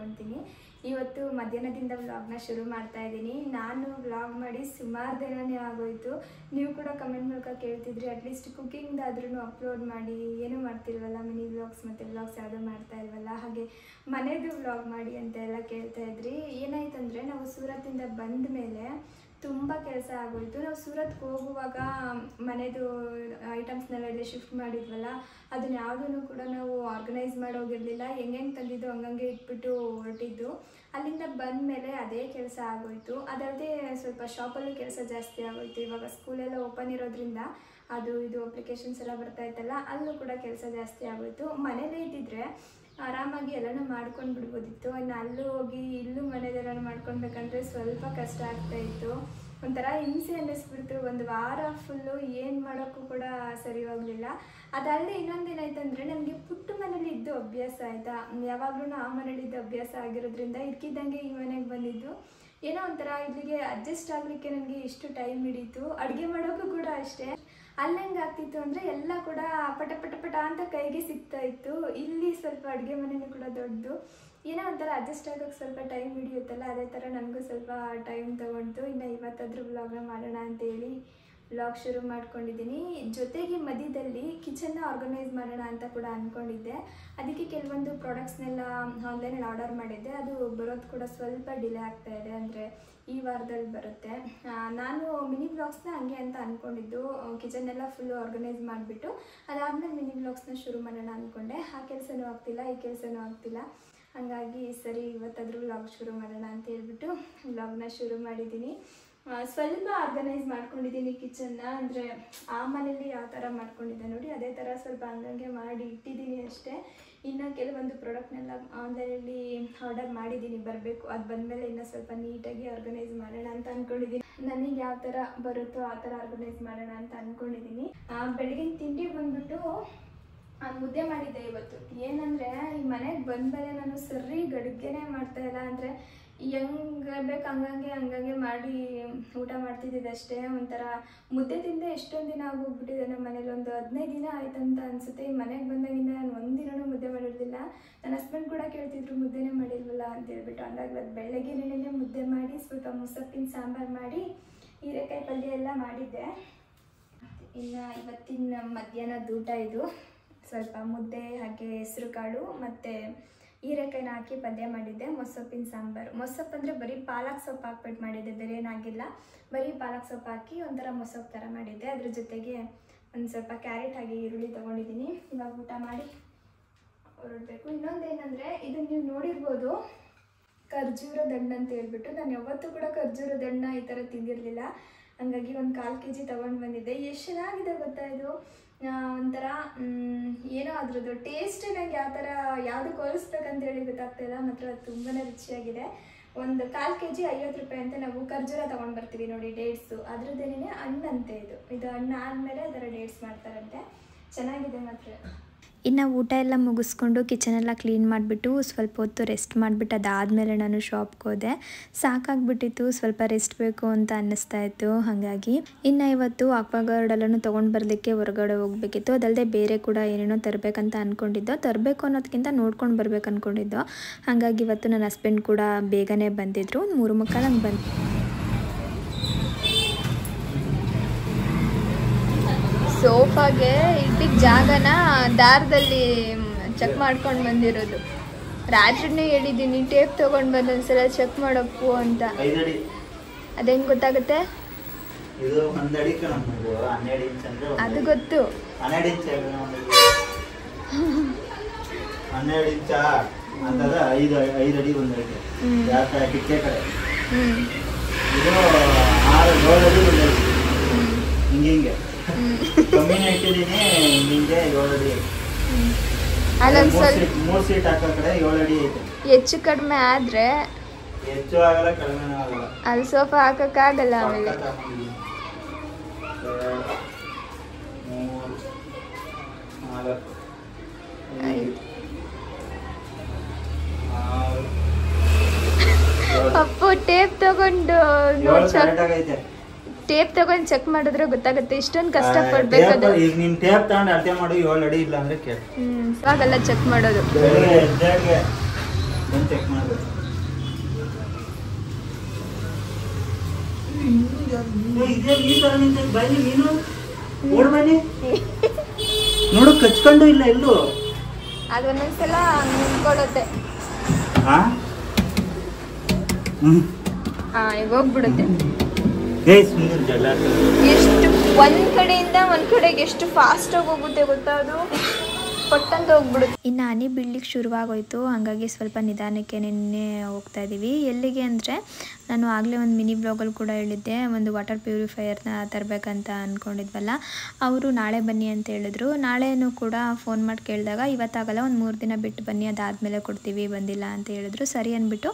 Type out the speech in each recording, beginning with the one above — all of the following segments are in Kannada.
ಅಂದ್ಕೊತೀನಿ. ಇವತ್ತು ಮಧ್ಯಾಹ್ನದಿಂದ ವ್ಲಾಗ್ನ ಶುರು ಮಾಡ್ತಾ ಇದ್ದೀನಿ. ನಾನು ವ್ಲಾಗ್ ಮಾಡಿ ಸುಮಾರು ದಿನನೇ ಆಗೋಯಿತು. ನೀವು ಕೂಡ ಕಮೆಂಟ್ ಮೂಲಕ ಕೇಳ್ತಿದ್ರಿ ಅಟ್ಲೀಸ್ಟ್ ಕುಕ್ಕಿಂಗ್ದಾದ್ರೂ ಅಪ್ಲೋಡ್ ಮಾಡಿ, ಏನೂ ಮಾಡ್ತಿಲ್ವಲ್ಲ, ಮಿನಿ ವ್ಲಾಗ್ಸ್ ಮತ್ತು ವ್ಲಾಗ್ಸ್ ಯಾವುದೂ ಮಾಡ್ತಾ ಇಲ್ವಲ್ಲ, ಹಾಗೆ ಮನೆಯದು ವ್ಲಾಗ್ ಮಾಡಿ ಅಂತ ಎಲ್ಲ ಕೇಳ್ತಾ ಇದ್ರಿ. ಏನಾಯ್ತಂದರೆ ನಾವು ಸೂರತ್ತಿಂದ ಬಂದ ಮೇಲೆ ತುಂಬ ಕೆಲಸ ಆಗೋಯಿತು. ನಾವು ಸೂರತ್ಗೆ ಹೋಗುವಾಗ ಮನೆಯದು ಐಟಮ್ಸ್ನೆಲ್ಲ ಇಲ್ಲಿ ಶಿಫ್ಟ್ ಮಾಡಿದ್ವಲ್ಲ, ಅದನ್ನ ಯಾವುದನ್ನು ಕೂಡ ನಾವು ಆರ್ಗನೈಸ್ ಮಾಡೋಗಿರಲಿಲ್ಲ. ಹೆಂಗೆ ತಂದಿದ್ದು ಹಂಗಂಗೆ ಇಟ್ಬಿಟ್ಟು ಹೊರಟಿದ್ದು. ಅಲ್ಲಿಂದ ಬಂದ ಮೇಲೆ ಅದೇ ಕೆಲಸ ಆಗೋಯಿತು. ಅದಲ್ಲದೆ ಸ್ವಲ್ಪ ಶಾಪಲ್ಲೂ ಕೆಲಸ ಜಾಸ್ತಿ ಆಗೋಯಿತು. ಇವಾಗ ಸ್ಕೂಲೆಲ್ಲ ಓಪನ್ ಇರೋದ್ರಿಂದ ಅದು ಇದು ಅಪ್ಲಿಕೇಶನ್ಸ್ ಎಲ್ಲ ಬರ್ತಾ ಇತ್ತಲ್ಲ, ಅಲ್ಲೂ ಕೂಡ ಕೆಲಸ ಜಾಸ್ತಿ ಆಗೋಯಿತು. ಮನೇಲೇ ಇದ್ದಿದ್ರೆ ಆರಾಮಾಗಿ ಎಲ್ಲನೂ ಮಾಡ್ಕೊಂಡು ಬಿಡ್ಬೋದಿತ್ತು. ಇನ್ನು ಅಲ್ಲೂ ಹೋಗಿ ಇಲ್ಲೂ ಮನೆಯದೆಲ್ಲನೂ ಮಾಡ್ಕೊಳ್ಬೇಕಂದ್ರೆ ಸ್ವಲ್ಪ ಕಷ್ಟ ಆಗ್ತಾಯಿತ್ತು. ಒಂಥರ ಹಿಂಸೆ ಅನ್ನಿಸ್ಬಿಡ್ತು. ಒಂದು ವಾರ ಫುಲ್ಲು ಏನು ಮಾಡೋಕ್ಕೂ ಕೂಡ ಸರಿ ಹೋಗಲಿಲ್ಲ. ಅದಲ್ಲದೆ ಇನ್ನೊಂದೇನಾಯ್ತಂದರೆ ನನಗೆ ಪುಟ್ಟ ಮನೇಲಿ ಇದ್ದು ಅಭ್ಯಾಸ ಆಯಿತಾ. ಯಾವಾಗಲೂ ಆ ಮನೇಲಿದ್ದು ಅಭ್ಯಾಸ ಆಗಿರೋದ್ರಿಂದ ಇದಕ್ಕಿದ್ದಂಗೆ ಈ ಮನೆಗೆ ಬಂದಿದ್ದು ಏನೋ ಒಂಥರ ಇಲ್ಲಿಗೆ ಅಡ್ಜಸ್ಟ್ ಆಗಲಿಕ್ಕೆ ನನಗೆ ಇಷ್ಟು ಟೈಮ್ ಹಿಡೀತು. ಅಡುಗೆ ಮಾಡೋಕ್ಕೂ ಕೂಡ ಅಷ್ಟೇ. ಅಲ್ಲಿ ಹೆಂಗೆ ಆಗ್ತಿತ್ತು ಅಂದರೆ ಎಲ್ಲ ಕೂಡ ಪಟ ಪಟ ಪಟ ಅಂತ ಕೈಗೆ ಸಿಗ್ತಾ ಇತ್ತು. ಇಲ್ಲಿ ಸ್ವಲ್ಪ ಅಡುಗೆ ಮನೆಯೂ ಕೂಡ ದೊಡ್ಡದು, ಏನೋ ಒಂಥರ ಅಡ್ಜಸ್ಟ್ ಆಗೋಕ್ಕೆ ಸ್ವಲ್ಪ ಟೈಮ್ ಹಿಡಿಯುತ್ತಲ್ಲ, ಅದೇ ಥರ ನನಗೂ ಸ್ವಲ್ಪ ಟೈಮ್ ತೊಗೊಂಡು ಇನ್ನು ಇವತ್ತಾದರೂ ವ್ಲಾಗ್ನ ಮಾಡೋಣ ಅಂತೇಳಿ ವ್ಲಾಗ್ ಶುರು ಮಾಡ್ಕೊಂಡಿದ್ದೀನಿ. ಜೊತೆಗೆ ಮಧ್ಯದಲ್ಲಿ ಕಿಚನ್ನ ಆರ್ಗನೈಸ್ ಮಾಡೋಣ ಅಂತ ಕೂಡ ಅಂದ್ಕೊಂಡಿದ್ದೆ. ಅದಕ್ಕೆ ಕೆಲವೊಂದು ಪ್ರಾಡಕ್ಟ್ಸ್ನೆಲ್ಲ ಆನ್ಲೈನಲ್ಲಿ ಆರ್ಡರ್ ಮಾಡಿದ್ದೆ. ಅದು ಬರೋದು ಕೂಡ ಸ್ವಲ್ಪ ಡಿಲೇ ಆಗ್ತಾ ಇದೆ, ಅಂದರೆ ಈ ವಾರದಲ್ಲಿ ಬರುತ್ತೆ. ನಾನು ಮಿನಿ ವ್ಲಾಗ್ಸ್ನ ಹಂಗೆ ಅಂತ ಅಂದ್ಕೊಂಡಿದ್ದು, ಕಿಚನ್ನೆಲ್ಲ ಫುಲ್ಲು ಆರ್ಗನೈಸ್ ಮಾಡಿಬಿಟ್ಟು ಅದಾದಮೇಲೆ ಮಿನಿ ವ್ಲಾಗ್ಸ್ನ ಶುರು ಮಾಡೋಣ ಅಂದ್ಕೊಂಡೆ. ಆ ಕೆಲಸನೂ ಆಗ್ತಿಲ್ಲ, ಈ ಕೆಲಸನೂ ಆಗ್ತಿಲ್ಲ. ಹಾಗಾಗಿ ಸರಿ ಇವತ್ತಾದರೂ ವ್ಲಾಗ್ ಶುರು ಮಾಡೋಣ ಅಂತ ಹೇಳ್ಬಿಟ್ಟು ವ್ಲಾಗ್ನ ಶುರು ಮಾಡಿದ್ದೀನಿ. ಸ್ವಲ್ಪ ಆರ್ಗನೈಸ್ ಮಾಡ್ಕೊಂಡಿದ್ದೀನಿ ಕಿಚನ್ನ. ಅಂದರೆ ಆ ಮನೇಲಿ ಯಾವ ಥರ ಮಾಡ್ಕೊಂಡಿದ್ದೆ ನೋಡಿ, ಅದೇ ಥರ ಸ್ವಲ್ಪ ಹಂಗಂಗೆ ಮಾಡಿ ಇಟ್ಟಿದ್ದೀನಿ ಅಷ್ಟೇ. ಇನ್ನು ಕೆಲವೊಂದು ಪ್ರಾಡಕ್ಟ್ನೆಲ್ಲ ಆನ್ಲೈನಲ್ಲಿ ಆರ್ಡರ್ ಮಾಡಿದ್ದೀನಿ, ಬರಬೇಕು. ಅದು ಬಂದಮೇಲೆ ಇನ್ನೂ ಸ್ವಲ್ಪ ನೀಟಾಗಿ ಆರ್ಗನೈಸ್ ಮಾಡೋಣ ಅಂತ ಅಂದ್ಕೊಂಡಿದ್ದೀನಿ. ನನಗೆ ಯಾವ ಥರ ಬರುತ್ತೋ ಆ ಥರ ಆರ್ಗನೈಸ್ ಮಾಡೋಣ ಅಂತ ಅಂದ್ಕೊಂಡಿದ್ದೀನಿ. ಬೆಳಗಿನ ತಿಂಡಿ ಬಂದ್ಬಿಟ್ಟು ಮುದ್ದೆ ಮಾಡಿದ್ದೆ ಇವತ್ತು. ಏನಂದರೆ ಈ ಮನೆಗೆ ಬಂದಮೇಲೆ ನಾನು ಸರಿ ಗಡಿಗೆನೇ ಮಾಡ್ತಾಯಿಲ್ಲ. ಅಂದರೆ ಹೆಂಗೆ ಬೇಕು ಹಂಗಂಗೆ ಮಾಡಿ ಊಟ ಮಾಡ್ತಿದ್ದಿದ್ದು ಅಷ್ಟೇ. ಒಂಥರ ಮುದ್ದೆ ತಿಂದೆ ಎಷ್ಟೊಂದು ದಿನ ಆಗೋಗ್ಬಿಟ್ಟಿದೆ. ನಮ್ಮ ಮನೇಲಿ ಒಂದು 15 ದಿನ ಆಯ್ತಂತ ಅನಿಸುತ್ತೆ. ಈ ಮನೆಗೆ ಬಂದಾಗಿಂದ ನಾನು ಒಂದಿನೂ ಮುದ್ದೆ ಮಾಡಿರಲಿಲ್ಲ. ನನ್ನ ಹಸ್ಬೆಂಡ್ ಕೂಡ ಕೇಳ್ತಿದ್ರು ಮುದ್ದೆನೇ ಮಾಡಿಲ್ವಲ್ಲ ಅಂತ ಹೇಳ್ಬಿಟ್ಟು. ಹಂಗಾಗಿ ಇವತ್ತು ಬೆಳಗ್ಗೆನೇ ಮುದ್ದೆ ಮಾಡಿ ಸ್ವಲ್ಪ ಮೊಸಪ್ಪಿನ ಸಾಂಬಾರು ಮಾಡಿ ಹೀರೆಕಾಯಿ ಪಲ್ಯ ಎಲ್ಲ ಮಾಡಿದ್ದೆ. ಇನ್ನು ಇವತ್ತಿನ ಮಧ್ಯಾಹ್ನದ ಊಟ ಇದು. ಸ್ವಲ್ಪ ಮುದ್ದೆ ಹಾಗೆ ಹೆಸರು ಕಾಳು ಮತ್ತು ಹೀರೆಕಾಯಿನ ಹಾಕಿ ಪಲ್ಯ ಮಾಡಿದ್ದೆ. ಮೊಸಪ್ಪಿನ ಸಾಂಬಾರು. ಮೊಸಪ್ಪು ಅಂದರೆ ಬರೀ ಪಾಲಕ್ ಸೊಪ್ಪು ಹಾಕ್ಬಿಟ್ಟು ಮಾಡಿದ್ದೆ, ಬೇರೆ ಏನಾಗಿಲ್ಲ. ಬರೀ ಪಾಲಕ್ ಸೊಪ್ಪು ಹಾಕಿ ಒಂಥರ ಮೊಸಪ್ಪು ಥರ ಮಾಡಿದ್ದೆ. ಅದ್ರ ಜೊತೆಗೆ ಒಂದು ಸ್ವಲ್ಪ ಕ್ಯಾರೆಟ್ ಹಾಗೆ ಈರುಳ್ಳಿ ತೊಗೊಂಡಿದ್ದೀನಿ. ಇವಾಗ ಊಟ ಮಾಡಿ ಹೊರಡಬೇಕು. ಇನ್ನೊಂದೇನೆಂದರೆ ಇದನ್ನು ನೀವು ನೋಡಿರ್ಬೋದು, ಖರ್ಜೂರದ ಹಣ್ಣು ಅಂತ ಹೇಳ್ಬಿಟ್ಟು. ನಾನು ಯಾವತ್ತೂ ಕೂಡ ಖರ್ಜೂರದ ಹಣ್ಣು ಈ ಥರ ತಿಂದಿರಲಿಲ್ಲ. ಹಾಗಾಗಿ ಒಂದು 1/4 kg ತೊಗೊಂಡು ಬಂದಿದ್ದೆ. ಎಷ್ಟು ಚೆನ್ನಾಗಿದೆ ಗೊತ್ತಾ ಇದು. ಒಂಥರ ಏನೋ ಅದ್ರದ್ದು ಟೇಸ್ಟ್ ನನಗೆ ಯಾವ ಥರ ಯಾವುದಕ್ಕೆ ಹೋಲಿಸ್ಬೇಕಂತೇಳಿ ಗೊತ್ತಾಗ್ತಾಯಿಲ್ಲ. ಮಾತ್ರ ತುಂಬಾ ರುಚಿಯಾಗಿದೆ. ಒಂದು 1/4 kg 50 ರೂಪಾಯಿ ಅಂತ ನಾವು ಖರ್ಜೂರ ತೊಗೊಂಡು ಬರ್ತೀವಿ ನೋಡಿ, ಡೇಟ್ಸು. ಅದ್ರದ್ದೇನೇ ಹಣ್ಣಂತೆ ಇದು ಹಣ್ಣು ಆದಮೇಲೆ ಅದರ ಡೇಟ್ಸ್ ಮಾಡ್ತಾರಂತೆ. ಚೆನ್ನಾಗಿದೆ ಮಾತ್ರ. ಇನ್ನು ಊಟ ಎಲ್ಲ ಮುಗಿಸ್ಕೊಂಡು ಕಿಚನೆಲ್ಲ ಕ್ಲೀನ್ ಮಾಡಿಬಿಟ್ಟು ಸ್ವಲ್ಪ ಹೊತ್ತು ರೆಸ್ಟ್ ಮಾಡಿಬಿಟ್ಟು ಅದಾದಮೇಲೆ ನಾನು ಶಾಪ್ಗೆ ಹೋದೆ. ಸಾಕಾಗ್ಬಿಟ್ಟಿತ್ತು, ಸ್ವಲ್ಪ ರೆಸ್ಟ್ ಬೇಕು ಅಂತ ಅನ್ನಿಸ್ತಾ ಇತ್ತು. ಹಾಗಾಗಿ ಇನ್ನು ಇವತ್ತು ಆಕ್ವಾಗಾರ್ಡೆಲ್ಲನೂ ತೊಗೊಂಡು ಬರಲಿಕ್ಕೆ ಹೊರಗಡೆ ಹೋಗಬೇಕಿತ್ತು. ಅದಲ್ಲದೆ ಬೇರೆ ಕೂಡ ಏನೇನೋ ತರಬೇಕಂತ ಅಂದ್ಕೊಂಡಿದ್ದೋ. ತರಬೇಕು ಅನ್ನೋದಕ್ಕಿಂತ ನೋಡ್ಕೊಂಡು ಬರ್ಬೇಕು ಅಂದ್ಕೊಂಡಿದ್ದೋ. ಹಾಗಾಗಿ ಇವತ್ತು ನನ್ನ ಹಸ್ಬೆಂಡ್ ಕೂಡ ಬೇಗನೆ ಬಂದಿದ್ದರು. 3:45 ಹಂಗೆ ಬಂದು ಸೋಫಾಗೆ ಇಟ್ಟಿದ್ದ ಜಾಗನ ದಾರದಲ್ಲಿ ಚೆಕ್ ಮಾಡ್ಕೊಂಡು ಬಂದಿರೋದು. ರಾತ್ರಿನೇ ಹೇಳಿದ್ದೀನಿ ಟೇಪ್ ತೊಗೊಂಡು ಬಂದು ಒಂದ್ಸಲ ಚೆಕ್ ಮಾಡಪ್ಪು ಅಂತ. ಅದು ಹೆಂಗೆ ಗೊತ್ತಾಗುತ್ತೆ? ಅದು ಗೊತ್ತು. 12 ಇಂಚ ಅಂತಂದ್ರೆ 5 ಅಡಿ ಬಂದೈತೆ. ಕಿಟಕಿ ಕಡೆ ಇದು 6 ಅಡಿ ಬಂದೈತೆ. ಹಿಂಗೆ ಕಮ್ಮಿನೇ ಇಟ್ಟಿದ್ದೀನಿ. ಹಿಂಗೆ 7 ಅಡಿ. ಅಲ್ಲೊಂದು ಸ್ವಲ್ಪ 3 ಸೀಟ್ ಹಾಕೋ ಕಡೆ 7 ಅಡಿ ಐತೆ. ಹೆಚ್ಚು ಕಡಿಮೆ ಆದರೆ ಹೆಚ್ಚು ಆಗಲ್ಲ, ಕಡಿಮೆ ಆಗಲ್ಲ. ಅಲ್ಲಿ ಸೋಫಾ ಹಾಕೋಕ್ಕಾಗಲ್ಲ. ಆಮೇಲೆ 3 ಅಪ್ಪು ಟೇಪ್ ತಗೊಂಡು ಟೇಪ್ ತಗೊಂಡು ಚೆಕ್ ಮಾಡಿದ್ರೆ ಗೊತ್ತಾಗುತ್ತೆ. ಇಷ್ಟೊಂದು ಕಷ್ಟ ಪಡ್ಬೇಕು. ಈಗ ನೀನ್ ಟೇಪ್ ತಗೊಂಡು ಅಳತೆ ಮಾಡು, 7 ಅಡಿ ಇಲ್ಲ ಅಂದ್ರೆ ಕೇಳಿ. ಇವಾಗೆಲ್ಲ ಚೆಕ್ ಮಾಡೋದು. ಬಂದು ಚೆಕ್ ಮಾಡಬೇಕು. ಇದೇ ಈ ಥರ ನಿಂತ ಬನ್ನಿ ನೀನು ಓಡ್ ಬನ್ನಿ ನೋಡು ಕಚ್ಕೊಂಡು ಇಲ್ಲ ಎಲ್ಲೂ ಅದು ಒಂದೊಂದ್ಸಲ ನಿಂತ್ಕೊಳ್ಳುತ್ತೆ. ಹಾಂ ಈಗ ಹೋಗ್ಬಿಡುತ್ತೆ. ಸುಂದರ ಜಗಳ ಎಷ್ಟು ಒಂದ್ ಕಡೆಯಿಂದ ಒಂದ್ ಕಡೆಗೆ ಎಷ್ಟು ಫಾಸ್ಟ್ ಆಗಿ ಹೋಗುತ್ತೆ ಗೊತ್ತಾ, ಅದು ಪಟ್ಟಂತ ಹೋಗ್ಬಿಡುತ್ತೆ. ಇನ್ನು ಹನಿ ಬೀಳ್ಲಿಕ್ಕೆ ಶುರುವಾಗೋಯ್ತು, ಹಾಗಾಗಿ ಸ್ವಲ್ಪ ನಿಧಾನಕ್ಕೆ ನಿನ್ನೆ ಹೋಗ್ತಾ ಇದ್ದೀವಿ. ಎಲ್ಲಿಗೆ ಅಂದರೆ ನಾನು ಆಗಲೇ ಒಂದು ಮಿನಿ ಬ್ಲಾಗಲ್ಲಿ ಕೂಡ ಹೇಳಿದ್ದೆ, ಒಂದು ವಾಟರ್ ಪ್ಯೂರಿಫೈಯರ್ನ ತರಬೇಕಂತ ಅಂದ್ಕೊಂಡಿದ್ವಲ್ಲ, ಅವರು ನಾಳೆ ಬನ್ನಿ ಅಂತ ಹೇಳಿದ್ರು. ನಾಳೆನೂ ಕೂಡ ಫೋನ್ ಮಾಡಿ ಕೇಳಿದಾಗ ಇವತ್ತಾಗಲ್ಲ, ಒಂದು 3 ದಿನ ಬಿಟ್ಟು ಬನ್ನಿ, ಅದಾದಮೇಲೆ ಕೊಡ್ತೀವಿ, ಬಂದಿಲ್ಲ ಅಂತ ಹೇಳಿದ್ರು. ಸರಿ ಅಂದ್ಬಿಟ್ಟು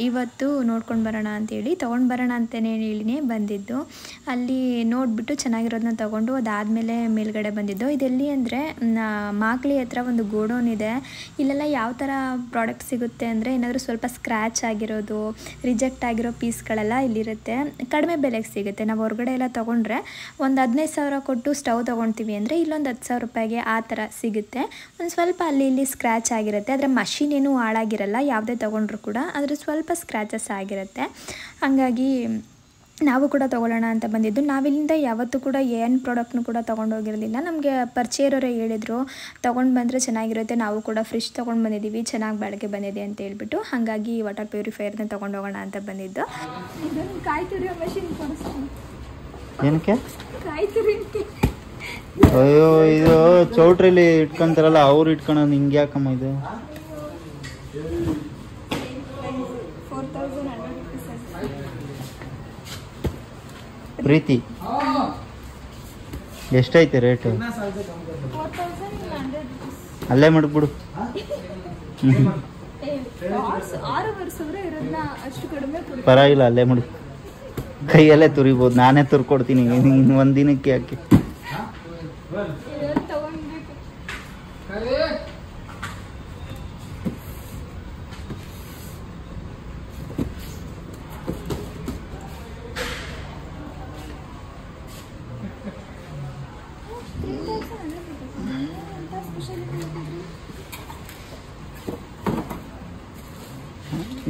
ಇವತ್ತು ನೋಡ್ಕೊಂಡು ಬರೋಣ ಅಂತೇಳಿ ತೊಗೊಂಡು ಬರೋಣ ಅಂತಲೇ ಹೇಳಿನೇ ಬಂದಿದ್ದು. ಅಲ್ಲಿ ನೋಡಿಬಿಟ್ಟು ಚೆನ್ನಾಗಿರೋದನ್ನ ತೊಗೊಂಡು ಅದಾದಮೇಲೆ ಮೇಲ್ಗಡೆ ಬಂದಿದ್ದು. ಇದೆಲ್ಲಿ ಅಂದರೆ ಮಾಕ್ಲಿ ಹತ್ರ ಒಂದು ಗೋಡೌನ್ ಇದೆ. ಇಲ್ಲೆಲ್ಲ ಯಾವ ಥರ ಪ್ರಾಡಕ್ಟ್ ಸಿಗುತ್ತೆ ಅಂದರೆ ಏನಾದರೂ ಸ್ವಲ್ಪ ಸ್ಕ್ರ್ಯಾಚ್ ಆಗಿರೋದು, ರಿಜೆಕ್ಟ್ ಆಗಿರೋ ಪೀಸ್ಗಳೆಲ್ಲ ಇಲ್ಲಿರುತ್ತೆ. ಕಡಿಮೆ ಬೆಲೆಗೆ ಸಿಗುತ್ತೆ. ನಾವು ಹೊರಗಡೆ ಎಲ್ಲ ತೊಗೊಂಡ್ರೆ ಒಂದು 15,000 ಕೊಟ್ಟು ಸ್ಟವ್ ತೊಗೊಳ್ತೀವಿ ಅಂದರೆ ಇಲ್ಲೊಂದು 10,000 ರೂಪಾಯಿಗೆ ಆ ಥರ ಸಿಗುತ್ತೆ. ಒಂದು ಸ್ವಲ್ಪ ಅಲ್ಲಿ ಇಲ್ಲಿ ಸ್ಕ್ರ್ಯಾಚ್ ಆಗಿರುತ್ತೆ, ಆದರೆ ಮಷಿನ್ ಏನೂ ಹಾಳಾಗಿರಲ್ಲ, ಯಾವುದೇ ತೊಗೊಂಡ್ರು ಕೂಡ ಆದರೆ ಸ್ವಲ್ಪ ಸ್ಕ್ರ್ಯಾಚಸ್ ಆಗಿರುತ್ತೆ. ಹಾಗಾಗಿ ನಾವು ಕೂಡ ತೊಗೊಳ್ಳೋಣ ಅಂತ ಬಂದಿದ್ದು. ನಾವಿಲ್ಲಿಂದ ಯಾವತ್ತೂ ಕೂಡ ಏನು ಪ್ರಾಡಕ್ಟ್ನು ಕೂಡ ತೊಗೊಂಡೋಗಿರಲಿಲ್ಲ. ನಮಗೆ ಪರಿಚಯರವರೇ ಹೇಳಿದರು ತೊಗೊಂಡು ಬಂದರೆ ಚೆನ್ನಾಗಿರುತ್ತೆ, ನಾವು ಕೂಡ ಫ್ರಿಜ್ ತೊಗೊಂಡು ಬಂದಿದ್ದೀವಿ, ಚೆನ್ನಾಗಿ ಬಾಳಿಕೆ ಬಂದಿದೆ ಅಂತ ಹೇಳ್ಬಿಟ್ಟು. ಹಾಗಾಗಿ ವಾಟರ್ ಪ್ಯೂರಿಫೈಯರ್ನ ತೊಗೊಂಡೋಗೋಣ ಅಂತ ಬಂದಿದ್ದು. ಇದೊಂದು ಕಾಯಿ ತುರಿಯೋ ಮಷಿನ್ ಕೊಡಿಸ್ತೀನಿ. ಏನಕ್ಕೆ? ಕಾಯಿ ತುರಿಯಕ್ಕೆ. ಅಯ್ಯೋ ಇದು ಚೌಟ್ರಿಲಿ ಇಟ್ಕೊಂತಾರಲ್ಲ ಅವ್ರು ಇಟ್ಕೊಳ್ಳೋದು ಹಿಂಗೆ ಯಾಕಮ್ಮ ಇದು? 4,100 rupees. ಪ್ರೀತಿ ಎಷ್ಟೈತೆ ರೇಟು? 4,100 rupees. ಅಲ್ಲೇ ಮಾಡ್ಬಿಡು. 6,000 ಇರೋದನ್ನ ಅಷ್ಟು ಕಡಿಮೆ ಕೊಡ್ತೀನಿ. ಪರವಾಗಿಲ್ಲ, ಅಲ್ಲೇ ಮಾಡು, ಕೈಯಲ್ಲೇ ತುರಿಬೋದು, ನಾನೇ ತುರ್ಕೊಡ್ತೀನಿ ಒಂದು ದಿನಕ್ಕೆ. ಯಾಕೆ ತಗೊಂಡ್ಬೇಕು.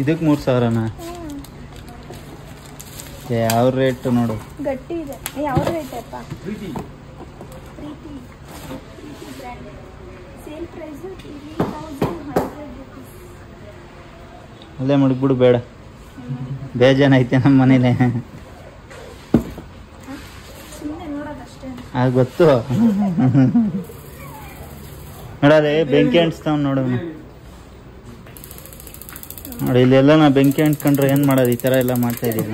ಇದಕ್ಕೆ 3,000ನಾ? ಯಾವ ರೇಟ್ ನೋಡು, ಗಟ್ಟಿ ಇದೆ. ಯಾವ ರೇಟ್ ಅಪ್ಪ? Preethi brand. Sale price 3,100 rupees. ಅಲ್ಲೇ ಮಡಗ್ಬಿಡು, ಬೇಡ ಬೇಜಾನೈತೆ ನಮ್ಮ ಮನೇಲೆ. ಸುಮ್ಮನೆ ನೋಡೋದಷ್ಟೇ. ಅದು ಗೊತ್ತು ನೋಡೋದೇ ಬೆಂಕಿ ಅಂಟಿಸ್ತಾವ್ ನೋಡೋಣ. ನೋಡಿ ಇಲ್ಲೆಲ್ಲ ನಾ ಬೆಂಕಿ ಅಂಟ್ಕೊಂಡ್ರೆ ಏನು ಮಾಡೋದು? ಈ ಥರ ಎಲ್ಲ ಮಾಡ್ತಾ ಇದೀಯಲ್ಲ.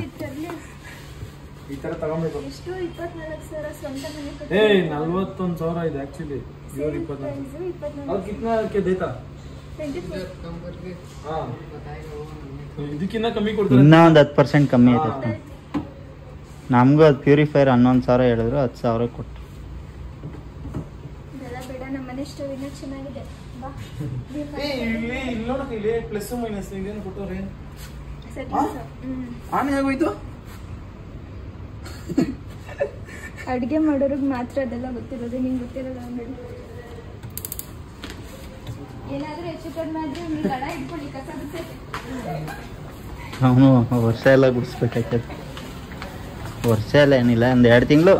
ಈ ತರ ತಗೊಬೇಕು. ಎಷ್ಟು? 24,000 ಸ್ವಂತ ಮನೆ ಕಟ್ಟಿ. 41,000 ಇದೆ ಆಕ್ಚುಲಿ. ಇವ್ರು 24 और कितना के देता? 24. हाँ ಇದಕ್ಕಿನ್ನ ಕಮ್ಮಿ ಕೊಡ್ತಾರೆ. ಇನ್ನೂ ಒಂದು 10% ಕಮ್ಮಿ ಐತೆ. ನಮಗೂ ಅದು ಪ್ಯೂರಿಫೈಯರ್ 11,000 ಹೇಳಿದ್ರು, 10,000 ಕೊಟ್ಟು. ಇದೆಲ್ಲ ಬೇಡ, ನಮ್ಮ ಮನೆ ಸ್ಟವ್ ಇನ್ನೂ ಚೆನ್ನಾಗಿದೆ. ಬಾ ಇಲ್ಲಿ ನೋಡಕ್ಕೆ ಇಲ್ಲಿ ಪ್ಲಸ್ ಮೈನಸ್ ಇದೇನು ಕೊಟ್ಟವ್ರೆ? ಸೆಟ್ಟಿಂಗ್ಸ್. ಆನ್ ಆಗೋಯ್ತು. ಅಡುಗೆ ಮಾಡೋರಿಗೆ ಮಾತ್ರ ಅದೆಲ್ಲ ಗೊತ್ತಿರೋದು, ನಿಂಗೆ ಗೊತ್ತಿರೋಲ್ಲ. ನೋಡಿ ಏನಾದರೂ ಹೆಚ್ಚು ಕಡಿಮೆ ಆದರೆ ನೀವು ಕಡ ಇಟ್ಕೊಳ್ಳಿ, ಕಸ ಬಿಡ್ತೈತೆ. ಅವನು ವರ್ಷ ಎಲ್ಲ ಗುಡಿಸ್ಬೇಕಾಯ್ತದೆ. ವರ್ಷ ಎಲ್ಲ ಏನಿಲ್ಲ, ಒಂದು 2 ತಿಂಗಳು.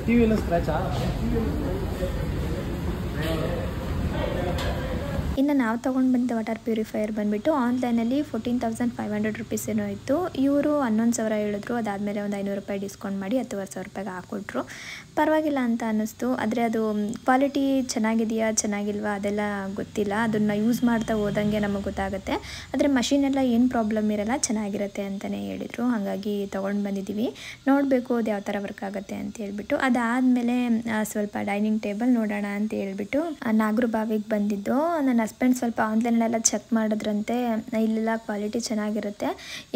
ಟಿವಿ ಎಲ್ಲ ಸ್ಕ್ರಾಚಾ? ಇನ್ನು ನಾವು ತೊಗೊಂಡು ಬಂದ ವಾಟರ್ ಪ್ಯೂರಿಫೈಯರ್ ಬಂದುಬಿಟ್ಟು ಆನ್ಲೈನಲ್ಲಿ 14,500 rupees ಏನೋ ಇತ್ತು. ಇವರು 11,000 ಹೇಳಿದ್ರು. ಅದಾದಮೇಲೆ ಒಂದು 500 ರೂಪಾಯಿ ಡಿಸ್ಕೌಂಟ್ ಮಾಡಿ 10,500 ರೂಪಾಯಿಗೆ ಹಾಕ್ಕೊಟ್ರು. ಪರವಾಗಿಲ್ಲ ಅಂತ ಅನ್ನಿಸ್ತು. ಆದರೆ ಅದು ಕ್ವಾಲಿಟಿ ಚೆನ್ನಾಗಿದೆಯಾ ಚೆನ್ನಾಗಿಲ್ವಾ ಅದೆಲ್ಲ ಗೊತ್ತಿಲ್ಲ, ಅದನ್ನು ಯೂಸ್ ಮಾಡ್ತಾ ಹೋದಂಗೆ ನಮಗೆ ಗೊತ್ತಾಗುತ್ತೆ. ಆದರೆ ಮಷಿನೆಲ್ಲ ಏನು ಪ್ರಾಬ್ಲಮ್ ಇರಲ್ಲ, ಚೆನ್ನಾಗಿರುತ್ತೆ ಅಂತಲೇ ಹೇಳಿದರು. ಹಾಗಾಗಿ ತೊಗೊಂಡು ಬಂದಿದ್ದೀವಿ, ನೋಡಬೇಕು ಅದು ಯಾವ ಥರ ವರ್ಕ್ ಆಗುತ್ತೆ ಅಂತ ಹೇಳ್ಬಿಟ್ಟು. ಅದಾದಮೇಲೆ ಸ್ವಲ್ಪ ಡೈನಿಂಗ್ ಟೇಬಲ್ ನೋಡೋಣ ಅಂತ ಹೇಳ್ಬಿಟ್ಟು ನಾಗರು ಬಾವಿಗೆ ಬಂದಿದ್ದು. ನನ್ನ ಹಸ್ಬೆಂಡ್ ಸ್ವಲ್ಪ ಆನ್ಲೈನಲ್ಲೆಲ್ಲ ಚೆಕ್ ಮಾಡಿದ್ರಂತೆ, ಇಲ್ಲೆಲ್ಲ ಕ್ವಾಲಿಟಿ ಚೆನ್ನಾಗಿರುತ್ತೆ.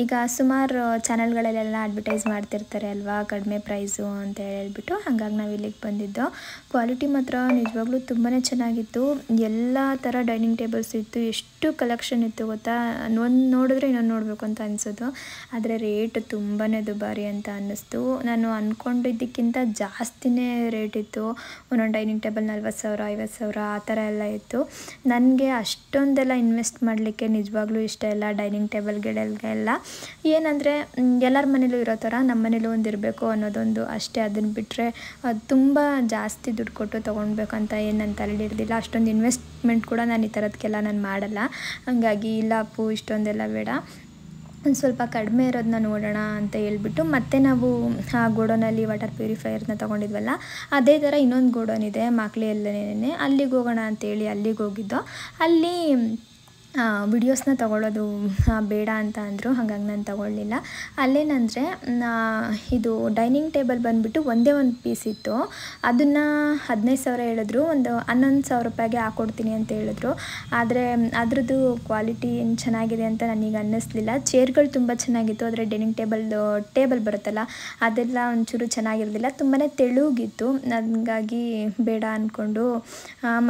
ಈಗ ಸುಮಾರು ಚಾನಲ್ಗಳಲ್ಲೆಲ್ಲ ಅಡ್ವರ್ಟೈಸ್ ಮಾಡ್ತಿರ್ತಾರೆ ಅಲ್ವಾ, ಕಡಿಮೆ ಪ್ರೈಸು ಅಂತ ಹೇಳ್ಬಿಟ್ಟು. ಹಾಗಾಗಿ ನಾವು ಇಲ್ಲಿಗೆ ಬಂದಿದ್ದು. ಕ್ವಾಲಿಟಿ ಮಾತ್ರ ನಿಜವಾಗ್ಲೂ ತುಂಬಾ ಚೆನ್ನಾಗಿತ್ತು. ಎಲ್ಲ ಥರ ಡೈನಿಂಗ್ ಟೇಬಲ್ಸ್ ಇತ್ತು, ಎಷ್ಟು ಕಲೆಕ್ಷನ್ ಇತ್ತು ಗೊತ್ತಾ. ಒಂದು ನೋಡಿದ್ರೆ ಇನ್ನೊಂದು ನೋಡಬೇಕು ಅಂತ ಅನಿಸೋದು. ಆದರೆ ರೇಟ್ ತುಂಬಾ ದುಬಾರಿ ಅಂತ ಅನ್ನಿಸ್ತು. ನಾನು ಅಂದ್ಕೊಂಡಿದ್ದಕ್ಕಿಂತ ಜಾಸ್ತಿನೇ ರೇಟ್ ಇತ್ತು. ಒಂದೊಂದು ಡೈನಿಂಗ್ ಟೇಬಲ್ 40,000 50,000 ಆ ಥರ ಎಲ್ಲ ಇತ್ತು. ನನಗೆ ನನಗೆ ಅಷ್ಟೊಂದೆಲ್ಲ ಇನ್ವೆಸ್ಟ್ ಮಾಡಲಿಕ್ಕೆ ನಿಜವಾಗ್ಲೂ ಇಷ್ಟ ಇಲ್ಲ ಡೈನಿಂಗ್ ಟೇಬಲ್ಗಳಿಗೆಲ್ಲ. ಏನಂದರೆ ಎಲ್ಲರ ಮನೇಲೂ ಇರೋ ಥರ ನಮ್ಮ ಮನೇಲೂ ಒಂದು ಇರಬೇಕು ಅನ್ನೋದೊಂದು ಅಷ್ಟೇ. ಅದನ್ನು ಬಿಟ್ಟರೆ ತುಂಬ ಜಾಸ್ತಿ ದುಡ್ಡು ಕೊಟ್ಟು ತೊಗೊಳ್ಬೇಕಂತ ಏನು ನನ್ನ ತಲೆಯಲ್ಲಿ ಇರೋದಿಲ್ಲ. ಅಷ್ಟೊಂದು ಇನ್ವೆಸ್ಟ್ಮೆಂಟ್ ಕೂಡ ನಾನು ಈ ಥರದಕ್ಕೆಲ್ಲ ನಾನು ಮಾಡಲ್ಲ. ಹಾಗಾಗಿ ಇಲ್ಲ ಅಪ್ಪು ಇಷ್ಟೊಂದೆಲ್ಲ ಬೇಡ, ಒಂದು ಸ್ವಲ್ಪ ಕಡಿಮೆ ಇರೋದನ್ನ ನೋಡೋಣ ಅಂತ ಹೇಳ್ಬಿಟ್ಟು ಮತ್ತೆ ನಾವು ಆ ಗೋಡೌನಲ್ಲಿ ವಾಟರ್ ಪ್ಯೂರಿಫೈಯರ್ನ ತೊಗೊಂಡಿದ್ವಲ್ಲ, ಅದೇ ಥರ ಇನ್ನೊಂದು ಗೋಡೌನ್ ಇದೆ ಮಾಕ್ಲಿಯಲ್ಲೇ, ಅಲ್ಲಿಗೆ ಹೋಗೋಣ ಅಂತೇಳಿ ಅಲ್ಲಿಗೆ ಹೋಗಿದ್ದೋ. ಅಲ್ಲಿ ವಿಡಿಯೋಸ್ನ ತೊಗೊಳ್ಳೋದು ಬೇಡ ಅಂತ ಅಂದರು, ಹಾಗಾಗಿ ನಾನು ತೊಗೊಳ್ಳಿಲ್ಲ. ಅಲ್ಲೇನಂದರೆ ಇದು ಡೈನಿಂಗ್ ಟೇಬಲ್ ಬಂದುಬಿಟ್ಟು ಒಂದೇ ಒಂದು ಪೀಸ್ ಇತ್ತು, ಅದನ್ನು 15,000 ಹೇಳಿದ್ರು, ಒಂದು 11,000 ರೂಪಾಯಿಗೆ ಹಾಕ್ಕೊಡ್ತೀನಿ ಅಂತ ಹೇಳಿದ್ರು. ಆದರೆ ಅದ್ರದ್ದು ಕ್ವಾಲಿಟಿ ಏನು ಚೆನ್ನಾಗಿದೆ ಅಂತ ನನಗೆ ಅನ್ನಿಸ್ಲಿಲ್ಲ. ಚೇರ್ಗಳು ತುಂಬ ಚೆನ್ನಾಗಿತ್ತು, ಆದರೆ ಡೈನಿಂಗ್ ಟೇಬಲ್ ಬರುತ್ತಲ್ಲ ಅದೆಲ್ಲ ಒಂಚೂರು ಚೆನ್ನಾಗಿರೋದಿಲ್ಲ, ತುಂಬಾ ತೆಳುಗಿತ್ತು. ಹಾಗಾಗಿ ಬೇಡ ಅಂದ್ಕೊಂಡು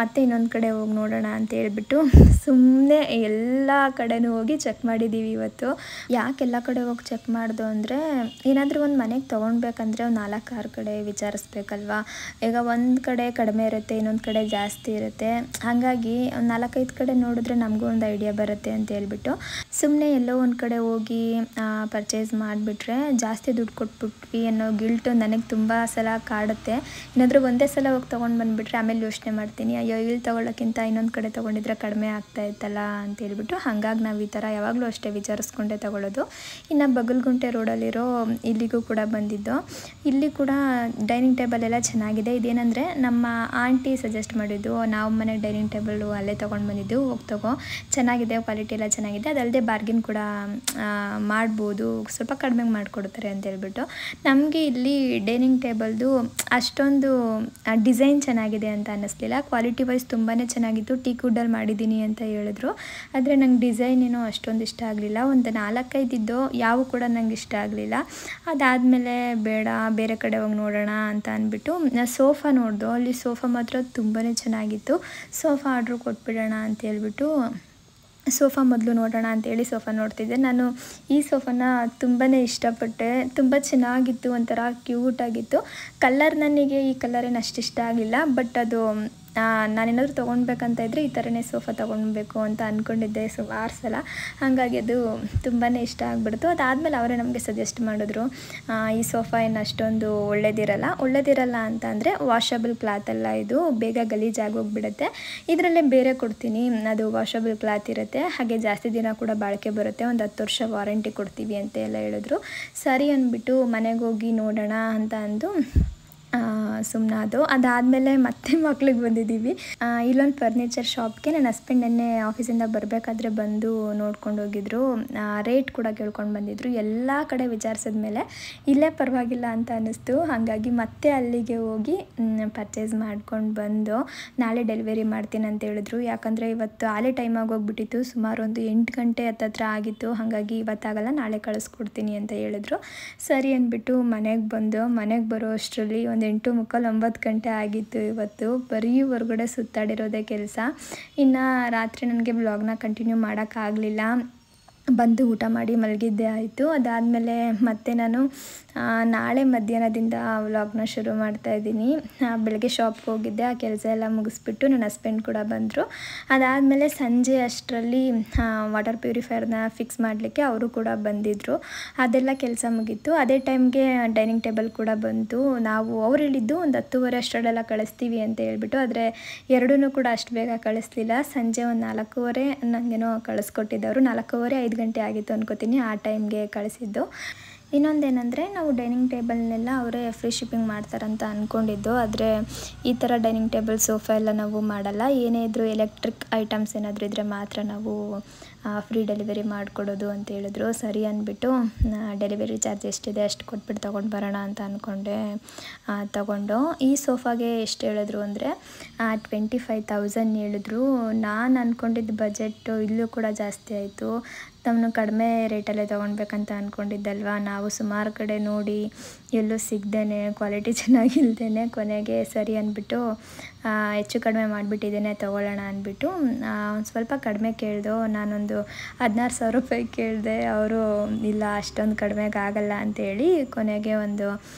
ಮತ್ತೆ ಇನ್ನೊಂದು ಕಡೆ ಹೋಗಿ ನೋಡೋಣ ಅಂತ ಹೇಳ್ಬಿಟ್ಟು ಸುಮ್ಮನೆ ಎಲ್ಲ ಕಡೆನೂ ಹೋಗಿ ಚೆಕ್ ಮಾಡಿದ್ದೀವಿ ಇವತ್ತು. ಯಾಕೆ ಎಲ್ಲ ಕಡೆ ಹೋಗಿ ಚೆಕ್ ಮಾಡ್ದು ಅಂದರೆ, ಏನಾದರೂ ಒಂದು ಮನೆಗೆ ತೊಗೊಳ್ಬೇಕಂದ್ರೆ ಒಂದು 4-6 ಕಡೆ ವಿಚಾರಿಸ್ಬೇಕಲ್ವಾ. ಈಗ ಒಂದು ಕಡೆ ಕಡಿಮೆ ಇರುತ್ತೆ, ಇನ್ನೊಂದು ಕಡೆ ಜಾಸ್ತಿ ಇರುತ್ತೆ. ಹಾಗಾಗಿ ಒಂದು 4-5 ಕಡೆ ನೋಡಿದ್ರೆ ನಮಗೂ ಒಂದು ಐಡಿಯಾ ಬರುತ್ತೆ ಅಂತ ಹೇಳ್ಬಿಟ್ಟು ಸುಮ್ಮನೆ ಎಲ್ಲೋ ಒಂದು ಕಡೆ ಹೋಗಿ ಪರ್ಚೇಸ್ ಮಾಡಿಬಿಟ್ರೆ ಜಾಸ್ತಿ ದುಡ್ಡು ಕೊಟ್ಬಿಟ್ವಿ ಅನ್ನೋ ಗಿಲ್ಟು ನನಗೆ ತುಂಬ ಸಲ ಕಾಡುತ್ತೆ. ಏನಾದರೂ ಒಂದೇ ಸಲ ಹೋಗಿ ತೊಗೊಂಡು ಬಂದುಬಿಟ್ರೆ ಆಮೇಲೆ ಯೋಚನೆ ಮಾಡ್ತೀನಿ, ಅಯ್ಯೋ ಇಲ್ಲಿ ತೊಗೊಳ್ಳೋಕ್ಕಿಂತ ಇನ್ನೊಂದು ಕಡೆ ತೊಗೊಂಡಿದ್ರೆ ಕಡಿಮೆ ಆಗ್ತಾ ಇತ್ತಲ್ಲ ಅಂತ ಹೇಳ್ಬಿಟ್ಟು. ಹಾಗಾಗಿ ನಾವು ಈ ಥರ ಯಾವಾಗಲೂ ಅಷ್ಟೇ ವಿಚಾರಿಸ್ಕೊಂಡೇ ತೊಗೊಳ್ಳೋದು. ಇನ್ನು ಬಗಲ್ಗುಂಟೆ ರೋಡಲ್ಲಿರೋ ಇಲ್ಲಿಗೂ ಕೂಡ ಬಂದಿದ್ದು. ಇಲ್ಲಿ ಕೂಡ ಡೈನಿಂಗ್ ಟೇಬಲ್ ಎಲ್ಲ ಚೆನ್ನಾಗಿದೆ. ಇದೇನೆಂದರೆ ನಮ್ಮ ಆಂಟಿ ಸಜೆಸ್ಟ್ ಮಾಡಿದ್ದು, ನಾವು ಮನೆಗೆ ಡೈನಿಂಗ್ ಟೇಬಲ್ಲು ಅಲ್ಲೇ ತೊಗೊಂಡು ಬಂದಿದ್ದು, ಹೋಗಿ ತಗೋ ಚೆನ್ನಾಗಿದೆ, ಕ್ವಾಲಿಟಿ ಎಲ್ಲ ಚೆನ್ನಾಗಿದೆ, ಅದಲ್ಲದೆ ಬಾರ್ಗಿನ್ ಕೂಡ ಮಾಡ್ಬೋದು, ಸ್ವಲ್ಪ ಕಡಿಮೆಗೆ ಮಾಡಿಕೊಡ್ತಾರೆ ಅಂತ ಹೇಳ್ಬಿಟ್ಟು. ನಮಗೆ ಇಲ್ಲಿ ಡೈನಿಂಗ್ ಟೇಬಲ್ದು ಅಷ್ಟೊಂದು ಡಿಸೈನ್ ಚೆನ್ನಾಗಿದೆ ಅಂತ ಅನ್ನಿಸ್ಲಿಲ್ಲ. ಕ್ವಾಲಿಟಿ ವೈಸ್ ತುಂಬಾ ಚೆನ್ನಾಗಿತ್ತು. ಟೀಕ್ ವುಡ್ಡಲ್ಲಿ ಮಾಡಿದ್ದೀನಿ ಅಂತ ಹೇಳಿದ್ರು, ಆದರೆ ನಂಗೆ ಡಿಸೈನ್ ಏನೋ ಅಷ್ಟೊಂದು ಇಷ್ಟ ಆಗಲಿಲ್ಲ. ಒಂದು 4-5 ಇದ್ದೋ ಯಾವ ಕೂಡ ನಂಗೆ ಇಷ್ಟ ಆಗಲಿಲ್ಲ. ಅದಾದಮೇಲೆ ಬೇಡ ಬೇರೆ ಕಡೆ ಹೋಗಿ ನೋಡೋಣ ಅಂತ ಅಂದ್ಬಿಟ್ಟು ಸೋಫಾ ನೋಡ್ದೋ. ಅಲ್ಲಿ ಸೋಫಾ ಮಾತ್ರ ತುಂಬಾ ಚೆನ್ನಾಗಿತ್ತು. ಸೋಫಾ ಆರ್ಡ್ರ್ ಕೊಟ್ಬಿಡೋಣ ಅಂತ ಹೇಳ್ಬಿಟ್ಟು ಸೋಫಾ ಮೊದಲು ನೋಡೋಣ ಅಂತೇಳಿ ಸೋಫಾ ನೋಡ್ತಿದ್ದೆ. ನಾನು ಈ ಸೋಫಾನ ತುಂಬಾ ಇಷ್ಟಪಟ್ಟೆ, ತುಂಬ ಚೆನ್ನಾಗಿತ್ತು, ಒಂಥರ ಕ್ಯೂಟಾಗಿತ್ತು. ಕಲರ್ ನನಗೆ ಈ ಕಲರೇನು ಅಷ್ಟು ಇಷ್ಟ ಆಗಲಿಲ್ಲ, ಬಟ್ ಅದು ನಾನೇನಾದರೂ ತೊಗೊಳ್ಬೇಕಂತ ಇದ್ದರೆ ಈ ಥರನೇ ಸೋಫಾ ತೊಗೊಳ್ಬೇಕು ಅಂತ ಅಂದ್ಕೊಂಡಿದ್ದೆ ಸುಮಾರು ಸಲ. ಹಾಗಾಗಿ ಅದು ತುಂಬಾ ಇಷ್ಟ ಆಗಿಬಿಡ್ತು. ಅದಾದಮೇಲೆ ಅವರೇ ನಮಗೆ ಸಜೆಸ್ಟ್ ಮಾಡಿದ್ರು, ಈ ಸೋಫಾ ಏನು ಅಷ್ಟೊಂದು ಒಳ್ಳೇದಿರಲ್ಲ ಅಂತ ಅಂದರೆ ವಾಷಬಲ್ ಕ್ಲಾತಲ್ಲ, ಇದು ಬೇಗ ಗಲೀಜಾಗೋಗ್ಬಿಡುತ್ತೆ, ಇದರಲ್ಲೇ ಬೇರೆ ಕೊಡ್ತೀನಿ, ಅದು ವಾಷಬಲ್ ಕ್ಲಾತ್ ಇರುತ್ತೆ, ಹಾಗೆ ಜಾಸ್ತಿ ದಿನ ಕೂಡ ಬಾಳಿಕೆ ಬರುತ್ತೆ, ಒಂದು 10 ವರ್ಷ ವಾರಂಟಿ ಕೊಡ್ತೀವಿ ಅಂತ ಎಲ್ಲ ಹೇಳಿದ್ರು. ಸರಿ ಅಂದ್ಬಿಟ್ಟು ಮನೆಗೆ ಹೋಗಿ ನೋಡೋಣ ಅಂತ ಅಂದು ಸುಮ್ಮನೆ ಅದು. ಅದಾದಮೇಲೆ ಮತ್ತೆ ಮಕ್ಳಿಗೆ ಬಂದಿದ್ದೀವಿ. ಇಲ್ಲೊಂದು ಫರ್ನಿಚರ್ ಶಾಪ್ಗೆ ನನ್ನ ಹಸ್ಬೆಂಡ್ ನೆನ್ನೆ ಆಫೀಸಿಂದ ಬರಬೇಕಾದ್ರೆ ಬಂದು ನೋಡ್ಕೊಂಡು ಹೋಗಿದ್ರು, ರೇಟ್ ಕೂಡ ಕೇಳ್ಕೊಂಡು ಬಂದಿದ್ರು. ಎಲ್ಲ ಕಡೆ ವಿಚಾರಿಸಿದ್ಮೇಲೆ ಇಲ್ಲೇ ಪರವಾಗಿಲ್ಲ ಅಂತ ಅನ್ನಿಸ್ತು. ಹಾಗಾಗಿ ಮತ್ತೆ ಅಲ್ಲಿಗೆ ಹೋಗಿ ಪರ್ಚೇಸ್ ಮಾಡ್ಕೊಂಡು ಬಂದು ನಾಳೆ ಡೆಲಿವರಿ ಮಾಡ್ತೀನಿ ಅಂತ ಹೇಳಿದ್ರು. ಯಾಕಂದರೆ ಇವತ್ತು ಆಲೇ ಟೈಮ್ ಆಗೋಗ್ಬಿಟ್ಟಿತ್ತು, ಸುಮಾರು ಒಂದು 8 ಗಂಟೆ ಹತ್ತತ್ರ ಆಗಿತ್ತು. ಹಾಗಾಗಿ ಇವತ್ತಾಗಲ್ಲ, ನಾಳೆ ಕಳಿಸ್ಕೊಡ್ತೀನಿ ಅಂತ ಹೇಳಿದ್ರು. ಸರಿ ಅಂದ್ಬಿಟ್ಟು ಮನೆಗೆ ಬರೋ ಅಷ್ಟರಲ್ಲಿ ಒಂದು 8:45-9 ಗಂಟೆ ಆಗಿತ್ತು. ಇವತ್ತು ಬರೀ ಹೊರಗಡೆ ಸುತ್ತಾಡಿರೋದೇ ಕೆಲಸ. ಇನ್ನು ರಾತ್ರಿ ನನಗೆ ಬ್ಲಾಗ್ನ ಕಂಟಿನ್ಯೂ ಮಾಡೋಕ್ಕಾಗಲಿಲ್ಲ, ಬಂದು ಊಟ ಮಾಡಿ ಮಲಗಿದ್ದೇ ಆಯಿತು. ಅದಾದಮೇಲೆ ಮತ್ತೆ ನಾನು ನಾಳೆ ಮಧ್ಯಾಹ್ನದಿಂದ ವ್ಲಾಗ್ನ ಶುರು ಮಾಡ್ತಾಯಿದ್ದೀನಿ. ಬೆಳಗ್ಗೆ ಶಾಪ್ಗೆ ಹೋಗಿದ್ದೆ, ಆ ಕೆಲಸ ಎಲ್ಲ ಮುಗಿಸ್ಬಿಟ್ಟು ನನ್ನ ಹಸ್ಬೆಂಡ್ ಕೂಡ ಬಂದರು. ಅದಾದಮೇಲೆ ಸಂಜೆ ಅಷ್ಟರಲ್ಲಿ ವಾಟರ್ ಪ್ಯೂರಿಫೈಯರ್ನ ಫಿಕ್ಸ್ ಮಾಡಲಿಕ್ಕೆ ಅವರು ಕೂಡ ಬಂದಿದ್ದರು. ಅದೆಲ್ಲ ಕೆಲಸ ಮುಗೀತು. ಅದೇ ಟೈಮ್ಗೆ ಡೈನಿಂಗ್ ಟೇಬಲ್ ಕೂಡ ಬಂತು. ಅವ್ರು ಹೇಳಿದ್ದು ಒಂದು 10:15 ಅಷ್ಟರಲ್ಲೆಲ್ಲ ಕಳಿಸ್ತೀವಿ ಅಂತ ಹೇಳ್ಬಿಟ್ಟು, ಆದರೆ ಎರಡೂ ಕೂಡ ಅಷ್ಟು ಬೇಗ ಕಳಿಸ್ಲಿಲ್ಲ. ಸಂಜೆ ಒಂದು 4:15 ನನಗೇನೋ ಕಳಿಸ್ಕೊಟ್ಟಿದ್ದವರು. 4:15-5 ಗಂಟೆ ಆಗಿತ್ತು ಅನ್ಕೋತೀನಿ, ಆ ಟೈಮ್ಗೆ ಕಳಿಸಿದ್ದು. ಇನ್ನೊಂದೇನೆಂದರೆ, ನಾವು ಡೈನಿಂಗ್ ಟೇಬಲ್ನೆಲ್ಲ ಅವರೇ ಫ್ರೀ ಶಿಪ್ಪಿಂಗ್ ಮಾಡ್ತಾರಂತ ಅಂದ್ಕೊಂಡಿದ್ದು, ಆದರೆ ಈ ಥರ ಡೈನಿಂಗ್ ಟೇಬಲ್ ಸೋಫಾ ಎಲ್ಲ ನಾವು ಮಾಡಲ್ಲ. ಏನೇ ಇದ್ದರೂ ಎಲೆಕ್ಟ್ರಿಕ್ ಐಟಮ್ಸ್ ಏನಾದರೂ ಇದ್ದರೆ ಮಾತ್ರ ನಾವು ಫ್ರೀ ಡೆಲಿವರಿ ಮಾಡಿಕೊಡೋದು ಅಂತ ಹೇಳಿದ್ರು. ಸರಿ ಅಂದ್ಬಿಟ್ಟು ಡೆಲಿವರಿ ಚಾರ್ಜ್ ಎಷ್ಟಿದೆ ಅಷ್ಟು ಕೊಟ್ಬಿಟ್ಟು ತೊಗೊಂಡು ಬರೋಣ ಅಂತ ಅಂದ್ಕೊಂಡೆ. ತೊಗೊಂಡು ಈ ಸೋಫಾಗೆ ಎಷ್ಟು ಹೇಳಿದ್ರು ಅಂದರೆ 25,000 ಹೇಳಿದ್ರು. ನಾನು ಅಂದ್ಕೊಂಡಿದ್ದ ಬಜೆಟ್ಟು ಇಲ್ಲೂ ಕೂಡ ಜಾಸ್ತಿ ಆಯಿತು. ನಾವು ಕಡಿಮೆ ರೇಟಲ್ಲೇ ತೊಗೊಳ್ಬೇಕಂತ ಅಂದ್ಕೊಂಡಿದ್ದಲ್ವ, ನಾವು ಸುಮಾರು ಕಡೆ ನೋಡಿ ಎಲ್ಲೂ ಸಿಗದೇನೆ, ಕ್ವಾಲಿಟಿ ಚೆನ್ನಾಗಿಲ್ದೇನೆ, ಕೊನೆಗೆ ಸರಿ ಅಂದ್ಬಿಟ್ಟು ಹೆಚ್ಚು ಕಡಿಮೆ ಮಾಡಿಬಿಟ್ಟಿದ್ದೇನೆ ತೊಗೊಳ್ಳೋಣ ಅಂದ್ಬಿಟ್ಟು ಒಂದು ಸ್ವಲ್ಪ ಕಡಿಮೆ ಕೇಳ್ದು. ನಾನೊಂದು 16,000 ರೂಪಾಯಿ ಕೇಳಿದೆ. ಅವರು ಇಲ್ಲ ಅಷ್ಟೊಂದು ಕಡಿಮೆಗೆ ಆಗಲ್ಲ ಅಂತೇಳಿ ಕೊನೆಗೆ ಒಂದು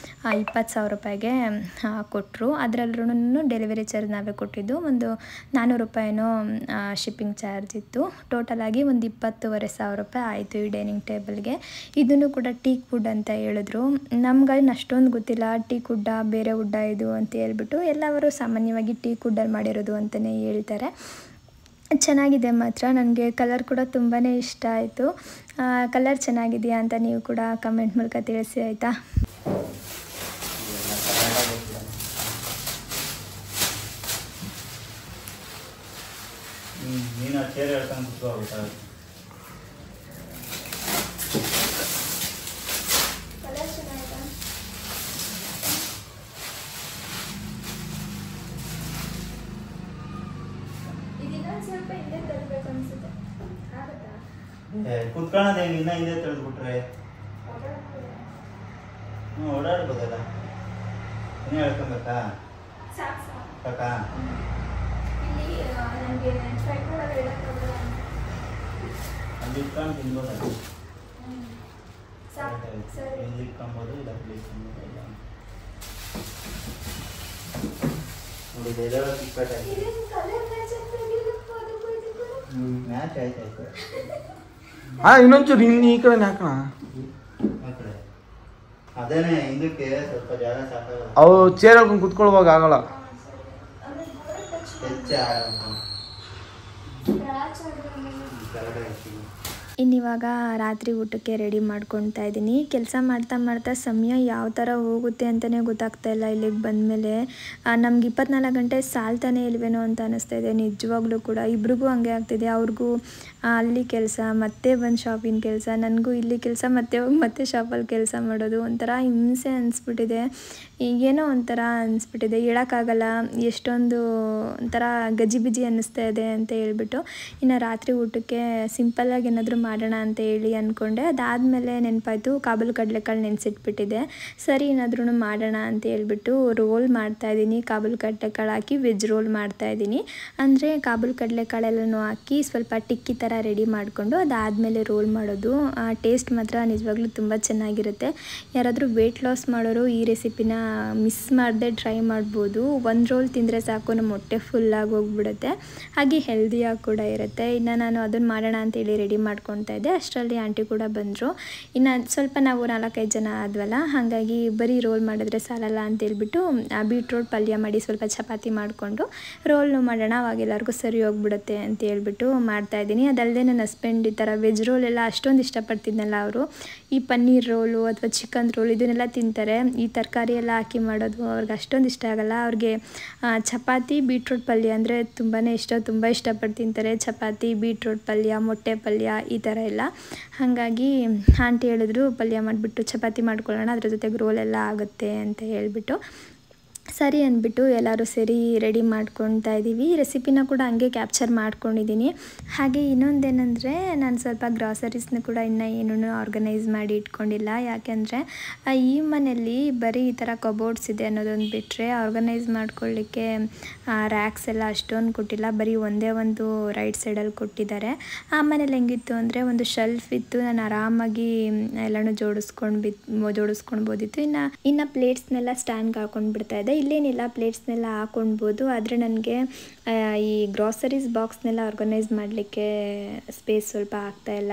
20,000 ರೂಪಾಯಿಗೆ ಕೊಟ್ಟರು. ಅದರಲ್ಲೂ ಡೆಲಿವರಿ ಚಾರ್ಜ್ ನಾವೇ ಕೊಟ್ಟಿದ್ದು. ಒಂದು 400 ರೂಪಾಯಿನೋ ಶಿಪ್ಪಿಂಗ್ ಚಾರ್ಜ್ ಇತ್ತು. ಟೋಟಲಾಗಿ ಒಂದು 20,500 ರೂಪಾಯಿ ಆಯಿತು ಈ ಡೈನಿಂಗ್ ಟೇಬಲ್ಗೆ. ಇದನ್ನು ಕೂಡ ಟೀಕ್ ವುಡ್ ಅಂತ ಹೇಳಿದ್ರು. ನಮ್ಗೆ ಅಷ್ಟೊಂದು ಗೊತ್ತಿಲ್ಲ ಟೀಕ್ ವುಡ್ಡ ಬೇರೆ ವುಡ್ಡ ಇದು ಅಂತ ಹೇಳ್ಬಿಟ್ಟು. ಎಲ್ಲವರು ಸಾಮಾನ್ಯವಾಗಿ ಟೀಕ್ ವುಡ್ಡಲ್ಲಿ ಮಾಡಿರೋದು ಅಂತಲೇ ಹೇಳ್ತಾರೆ. ಚೆನ್ನಾಗಿದೆ ಮಾತ್ರ. ನನಗೆ ಕಲರ್ ಕೂಡ ತುಂಬಾ ಇಷ್ಟ ಆಯಿತು. ಕಲರ್ ಚೆನ್ನಾಗಿದೆಯಾ ಅಂತ ನೀವು ಕೂಡ ಕಮೆಂಟ್ ಮೂಲಕ ತಿಳಿಸಿ ಆಯಿತಾ. ನೀನು ಚೇರ್ ಹೇಳ್ಕೊಂಡು ಕೂತ್ಕೋಗ್ಬಿಟ್ಟ. ಕಲರ್ ಚೆನ್ನಾಗಿದಾ? ಇದನ್ನ ಸ್ವಲ್ಪ ಹಿಂದೆ ತರಬೇಕು ಅನ್ಸುತ್ತೆ. ಆಗುತ್ತಾ? ಕುತ್ಕೊಳ್ಳೋದು ಹೆಂಗೆ ಇನ್ನ ಹಿಂದೆ ತಿಳಿದ್ಬಿಟ್ರೆ ಓಡಾಡ್ಬೋದಲ್ಲ. ಇನ್ನೇ ಹೇಳ್ಕೊಬೇಕಾ ಸಾಕು ಸಾಕು. ಕಾಕಾ? ಇಲ್ಲಿ ನನಗೆ ಫ್ರೈಡ್ ಒಳಗೆ ಹೇಳೋಕ್ಕಾಗಲ್ಲ. ಅಲ್ಲಿ ಇಟ್ಕೊಂಡು ತಿನ್ಬೋದಲ್ಲ. ಸಾಕು ಸರಿ. ಇಲ್ಲಿ ಇಟ್ಕೊಬೋದು ಇಲ್ಲ ಅಲ್ಲಿ ಇಟ್ಕೊಬೋದು ಇಲ್ಲ ನೋಡಿ. ಇದೆಲ್ಲ ಚಿಕ್ಕಟ್ಟಾಗಿ ಇದೇನು ಕಲರ್ ಮ್ಯಾಚ್ ಆಗ್ತಾಗಿಲ್ಲಪ್ಪ ಅದಕ್ಕೂ ಇದಕ್ಕೂ. ಮ್ಯಾಚ್ ಆಯ್ತಾಯ್ತು. ಇನ್ನೊಂಚೂರು ಇನ್ನು ಈ ಕಡೆ ಹಾಕೋಣ. ಆ ಕಡೆ ಅದೇನೆ ಹಿಂದಕ್ಕೆ ಸ್ವಲ್ಪ ಜಾಗ ಸಾಕಾಗಲ್ಲ. ಅವು ಚೇರ್ ಹಾಕೊಂಡು ಕುತ್ಕೊಳ್ವಾಗ ಆಗಲ್ಲ. ಸರಿ. ಆಮೇಲೆ ಗೋಡೆ ಟಚ್ ಹೆಚ್ಚ ಸ್ಕ್ರಾಚ್ ಆದ್ರೆ ಕೆಳಗಡೆ ಹಾಕ್ತೀನಿ. ಇನ್ನಿವಾಗ ರಾತ್ರಿ ಊಟಕ್ಕೆ ರೆಡಿ ಮಾಡ್ಕೊತಾ ಇದ್ದೀನಿ. ಕೆಲಸ ಮಾಡ್ತಾ ಮಾಡ್ತಾ ಸಮಯ ಯಾವ ಥರ ಹೋಗುತ್ತೆ ಅಂತಲೇ ಗೊತ್ತಾಗ್ತಾ ಇಲ್ಲ. ಇಲ್ಲಿಗೆ ಬಂದಮೇಲೆ ನಮ್ಗೆ 24 ಗಂಟೆ ಸಾಲ್ತಾನೆ ಇಲ್ವೇನೋ ಅಂತ ಅನ್ನಿಸ್ತಾ ಇದೆ ನಿಜವಾಗ್ಲೂ ಕೂಡ. ಇಬ್ರಿಗೂ ಹಂಗೆ ಆಗ್ತಿದೆ. ಅವ್ರಿಗೂ ಅಲ್ಲಿ ಕೆಲಸ, ಮತ್ತೆ ಬಂದು ಶಾಪಿನ ಕೆಲಸ, ನನಗೂ ಇಲ್ಲಿ ಕೆಲಸ, ಮತ್ತೆ ಶಾಪಲ್ಲಿ ಕೆಲಸ ಮಾಡೋದು ಒಂಥರ ಹಿಂಸೆ ಅನಿಸ್ಬಿಟ್ಟಿದೆ. ಏನೋ ಒಂಥರ ಅನಿಸ್ಬಿಟ್ಟಿದೆ, ಹೇಳೋಕ್ಕಾಗಲ್ಲ. ಎಷ್ಟೊಂದು ಒಂಥರ ಗಜಿಬಿಜಿ ಅನ್ನಿಸ್ತಾ ಇದೆ ಅಂತ ಹೇಳ್ಬಿಟ್ಟು ಇನ್ನು ರಾತ್ರಿ ಊಟಕ್ಕೆ ಸಿಂಪಲ್ಲಾಗಿ ಏನಾದರೂ ಮಾಡೋಣ ಅಂತ ಹೇಳಿ ಅಂದ್ಕೊಂಡೆ. ಅದಾದಮೇಲೆ ನೆನಪಾಯಿತು ಕಾಬೂಲ್ ಕಡಲೆಕಾಳು ನೆನೆಸಿಟ್ಬಿಟ್ಟಿದೆ. ಸರಿ ಏನಾದ್ರೂ ಮಾಡೋಣ ಅಂತ ಹೇಳ್ಬಿಟ್ಟು ರೋಲ್ ಮಾಡ್ತಾಯಿದ್ದೀನಿ. ಕಾಬೂಲ್ ಕಡಲೆಕಾಳು ಹಾಕಿ ವೆಜ್ ರೋಲ್ ಮಾಡ್ತಾಯಿದ್ದೀನಿ. ಅಂದರೆ ಕಾಬೂಲ್ ಕಡಲೆಕಾಳೆಲ್ಲನೂ ಹಾಕಿ ಸ್ವಲ್ಪ ಟಿಕ್ಕಿ ಥರ ರೆಡಿ ಮಾಡಿಕೊಂಡು ಅದಾದಮೇಲೆ ರೋಲ್ ಮಾಡೋದು. ಟೇಸ್ಟ್ ಮಾತ್ರ ನಿಜವಾಗ್ಲೂ ತುಂಬ ಚೆನ್ನಾಗಿರುತ್ತೆ. ಯಾರಾದರೂ ವೆಯ್ಟ್ ಲಾಸ್ ಮಾಡೋರು ಈ ರೆಸಿಪಿನ ಮಿಸ್ ಮಾಡದೆ ಟ್ರೈ ಮಾಡ್ಬೋದು. ಒಂದು ರೋಲ್ ತಿಂದರೆ ಸಾಕು, ನಮ್ಮ ಹೊಟ್ಟೆ ಫುಲ್ಲಾಗಿ ಹೋಗ್ಬಿಡುತ್ತೆ. ಹಾಗೆ ಹೆಲ್ದಿಯಾಗಿ ಕೂಡ ಇರುತ್ತೆ. ಇನ್ನು ನಾನು ಅದನ್ನು ಮಾಡೋಣ ಅಂತೇಳಿ ರೆಡಿ ಮಾಡ್ಕೊತಾ ಇದ್ದೆ. ಅಷ್ಟರಲ್ಲಿ ಆಂಟಿ ಕೂಡ ಬಂದರು. ಇನ್ನು ಸ್ವಲ್ಪ ನಾವು 4-5 ಜನ ಆದ್ವಲ್ಲ, ಹಾಗಾಗಿ ಬರೀ ರೋಲ್ ಮಾಡಿದ್ರೆ ಸಾಲಲ್ಲ ಅಂತೇಳ್ಬಿಟ್ಟು ಬೀಟ್ರೋಟ್ ಪಲ್ಯ ಮಾಡಿ ಸ್ವಲ್ಪ ಚಪಾತಿ ಮಾಡಿಕೊಂಡು ರೋಲ್ನು ಮಾಡೋಣ, ಅವಾಗ ಎಲ್ಲರಿಗೂ ಸರಿ ಹೋಗ್ಬಿಡುತ್ತೆ ಅಂತ ಹೇಳ್ಬಿಟ್ಟು ಮಾಡ್ತಾಯಿದ್ದೀನಿ. ಅದಲ್ಲದೆ ನನ್ನ ಹಸ್ಬೆಂಡ್ ಈ ಥರ ವೆಜ್ ರೋಲ್ ಎಲ್ಲ ಅಷ್ಟೊಂದು ಇಷ್ಟಪಡ್ತಿದ್ನಲ್ಲ, ಅವರು ಈ ಪನ್ನೀರ್ ರೋಲು ಅಥವಾ ಚಿಕನ್ ರೋಲ್ ಇದನ್ನೆಲ್ಲ ತಿಂತಾರೆ. ಈ ತರಕಾರಿ ಎಲ್ಲ ಹಾಕಿ ಮಾಡೋದು ಅವ್ರಿಗೆ ಅಷ್ಟೊಂದು ಇಷ್ಟ ಆಗಲ್ಲ. ಅವ್ರಿಗೆ ಚಪಾತಿ ಬೀಟ್ರೋಟ್ ಪಲ್ಯ ಅಂದರೆ ತುಂಬಾ ಇಷ್ಟ, ತುಂಬ ಇಷ್ಟಪಟ್ಟು ತಿಂತಾರೆ. ಚಪಾತಿ, ಬೀಟ್ರೋಟ್ ಪಲ್ಯ, ಮೊಟ್ಟೆ ಪಲ್ಯ ಈ ಥರ ಎಲ್ಲ. ಹಾಗಾಗಿ ಆಂಟಿ ಹೇಳಿದ್ರು ಪಲ್ಯ ಮಾಡಿಬಿಟ್ಟು ಚಪಾತಿ ಮಾಡ್ಕೊಳ್ಳೋಣ, ಅದ್ರ ಜೊತೆಗೆ ರೋಲ್ ಎಲ್ಲ ಆಗುತ್ತೆ ಅಂತ ಹೇಳಿಬಿಟ್ಟು ಸರಿ ಅಂದ್ಬಿಟ್ಟು ಎಲ್ಲರೂ ಸೇರಿ ರೆಡಿ ಮಾಡ್ಕೊತಾ ಇದ್ದೀವಿ. ರೆಸಿಪಿನ ಕೂಡ ಹಂಗೆ ಕ್ಯಾಪ್ಚರ್ ಮಾಡ್ಕೊಂಡಿದ್ದೀನಿ. ಹಾಗೆ ಇನ್ನೊಂದೇನೆಂದರೆ ನಾನು ಸ್ವಲ್ಪ ಗ್ರಾಸರೀಸ್ನ ಕೂಡ ಇನ್ನೂ ಏನೂ ಆರ್ಗನೈಸ್ ಮಾಡಿ ಇಟ್ಕೊಂಡಿಲ್ಲ. ಯಾಕೆಂದರೆ ಈ ಮನೆಯಲ್ಲಿ ಬರೀ ಈ ಥರ ಕಬೋರ್ಡ್ಸ್ ಇದೆ ಅನ್ನೋದೊಂದು ಬಿಟ್ಟರೆ ಆರ್ಗನೈಸ್ ಮಾಡ್ಕೊಳ್ಳಿಕ್ಕೆ ರ್ಯಾಕ್ಸ್ ಎಲ್ಲ ಅಷ್ಟೊಂದು ಕೊಟ್ಟಿಲ್ಲ. ಬರೀ ಒಂದೇ ಒಂದು ರೈಟ್ ಸೈಡಲ್ಲಿ ಕೊಟ್ಟಿದ್ದಾರೆ. ಆ ಮನೇಲಿ ಹೆಂಗಿತ್ತು ಅಂದರೆ ಒಂದು ಶೆಲ್ಫ್ ಇತ್ತು, ನಾನು ಆರಾಮಾಗಿ ಎಲ್ಲನೂ ಜೋಡಿಸ್ಕೊಳ್ಬೋದಿತ್ತು. ಇನ್ನು ಪ್ಲೇಟ್ಸ್ನೆಲ್ಲ ಸ್ಟ್ಯಾಂಡ್ಗೆ ಹಾಕೊಂಡು ಬಿಡ್ತಾ ಇದ್ದೆ. ಇಲ್ಲೇನಿಲ್ಲ, ಪ್ಲೇಟ್ಸ್ನೆಲ್ಲ ಹಾಕೊಳ್ಬೋದು. ಆದರೆ ನನಗೆ ಈ ಗ್ರಾಸರೀಸ್ ಬಾಕ್ಸ್ನೆಲ್ಲ ಆರ್ಗನೈಸ್ ಮಾಡಲಿಕ್ಕೆ ಸ್ಪೇಸ್ ಸ್ವಲ್ಪ ಆಗ್ತಾಯಿಲ್ಲ.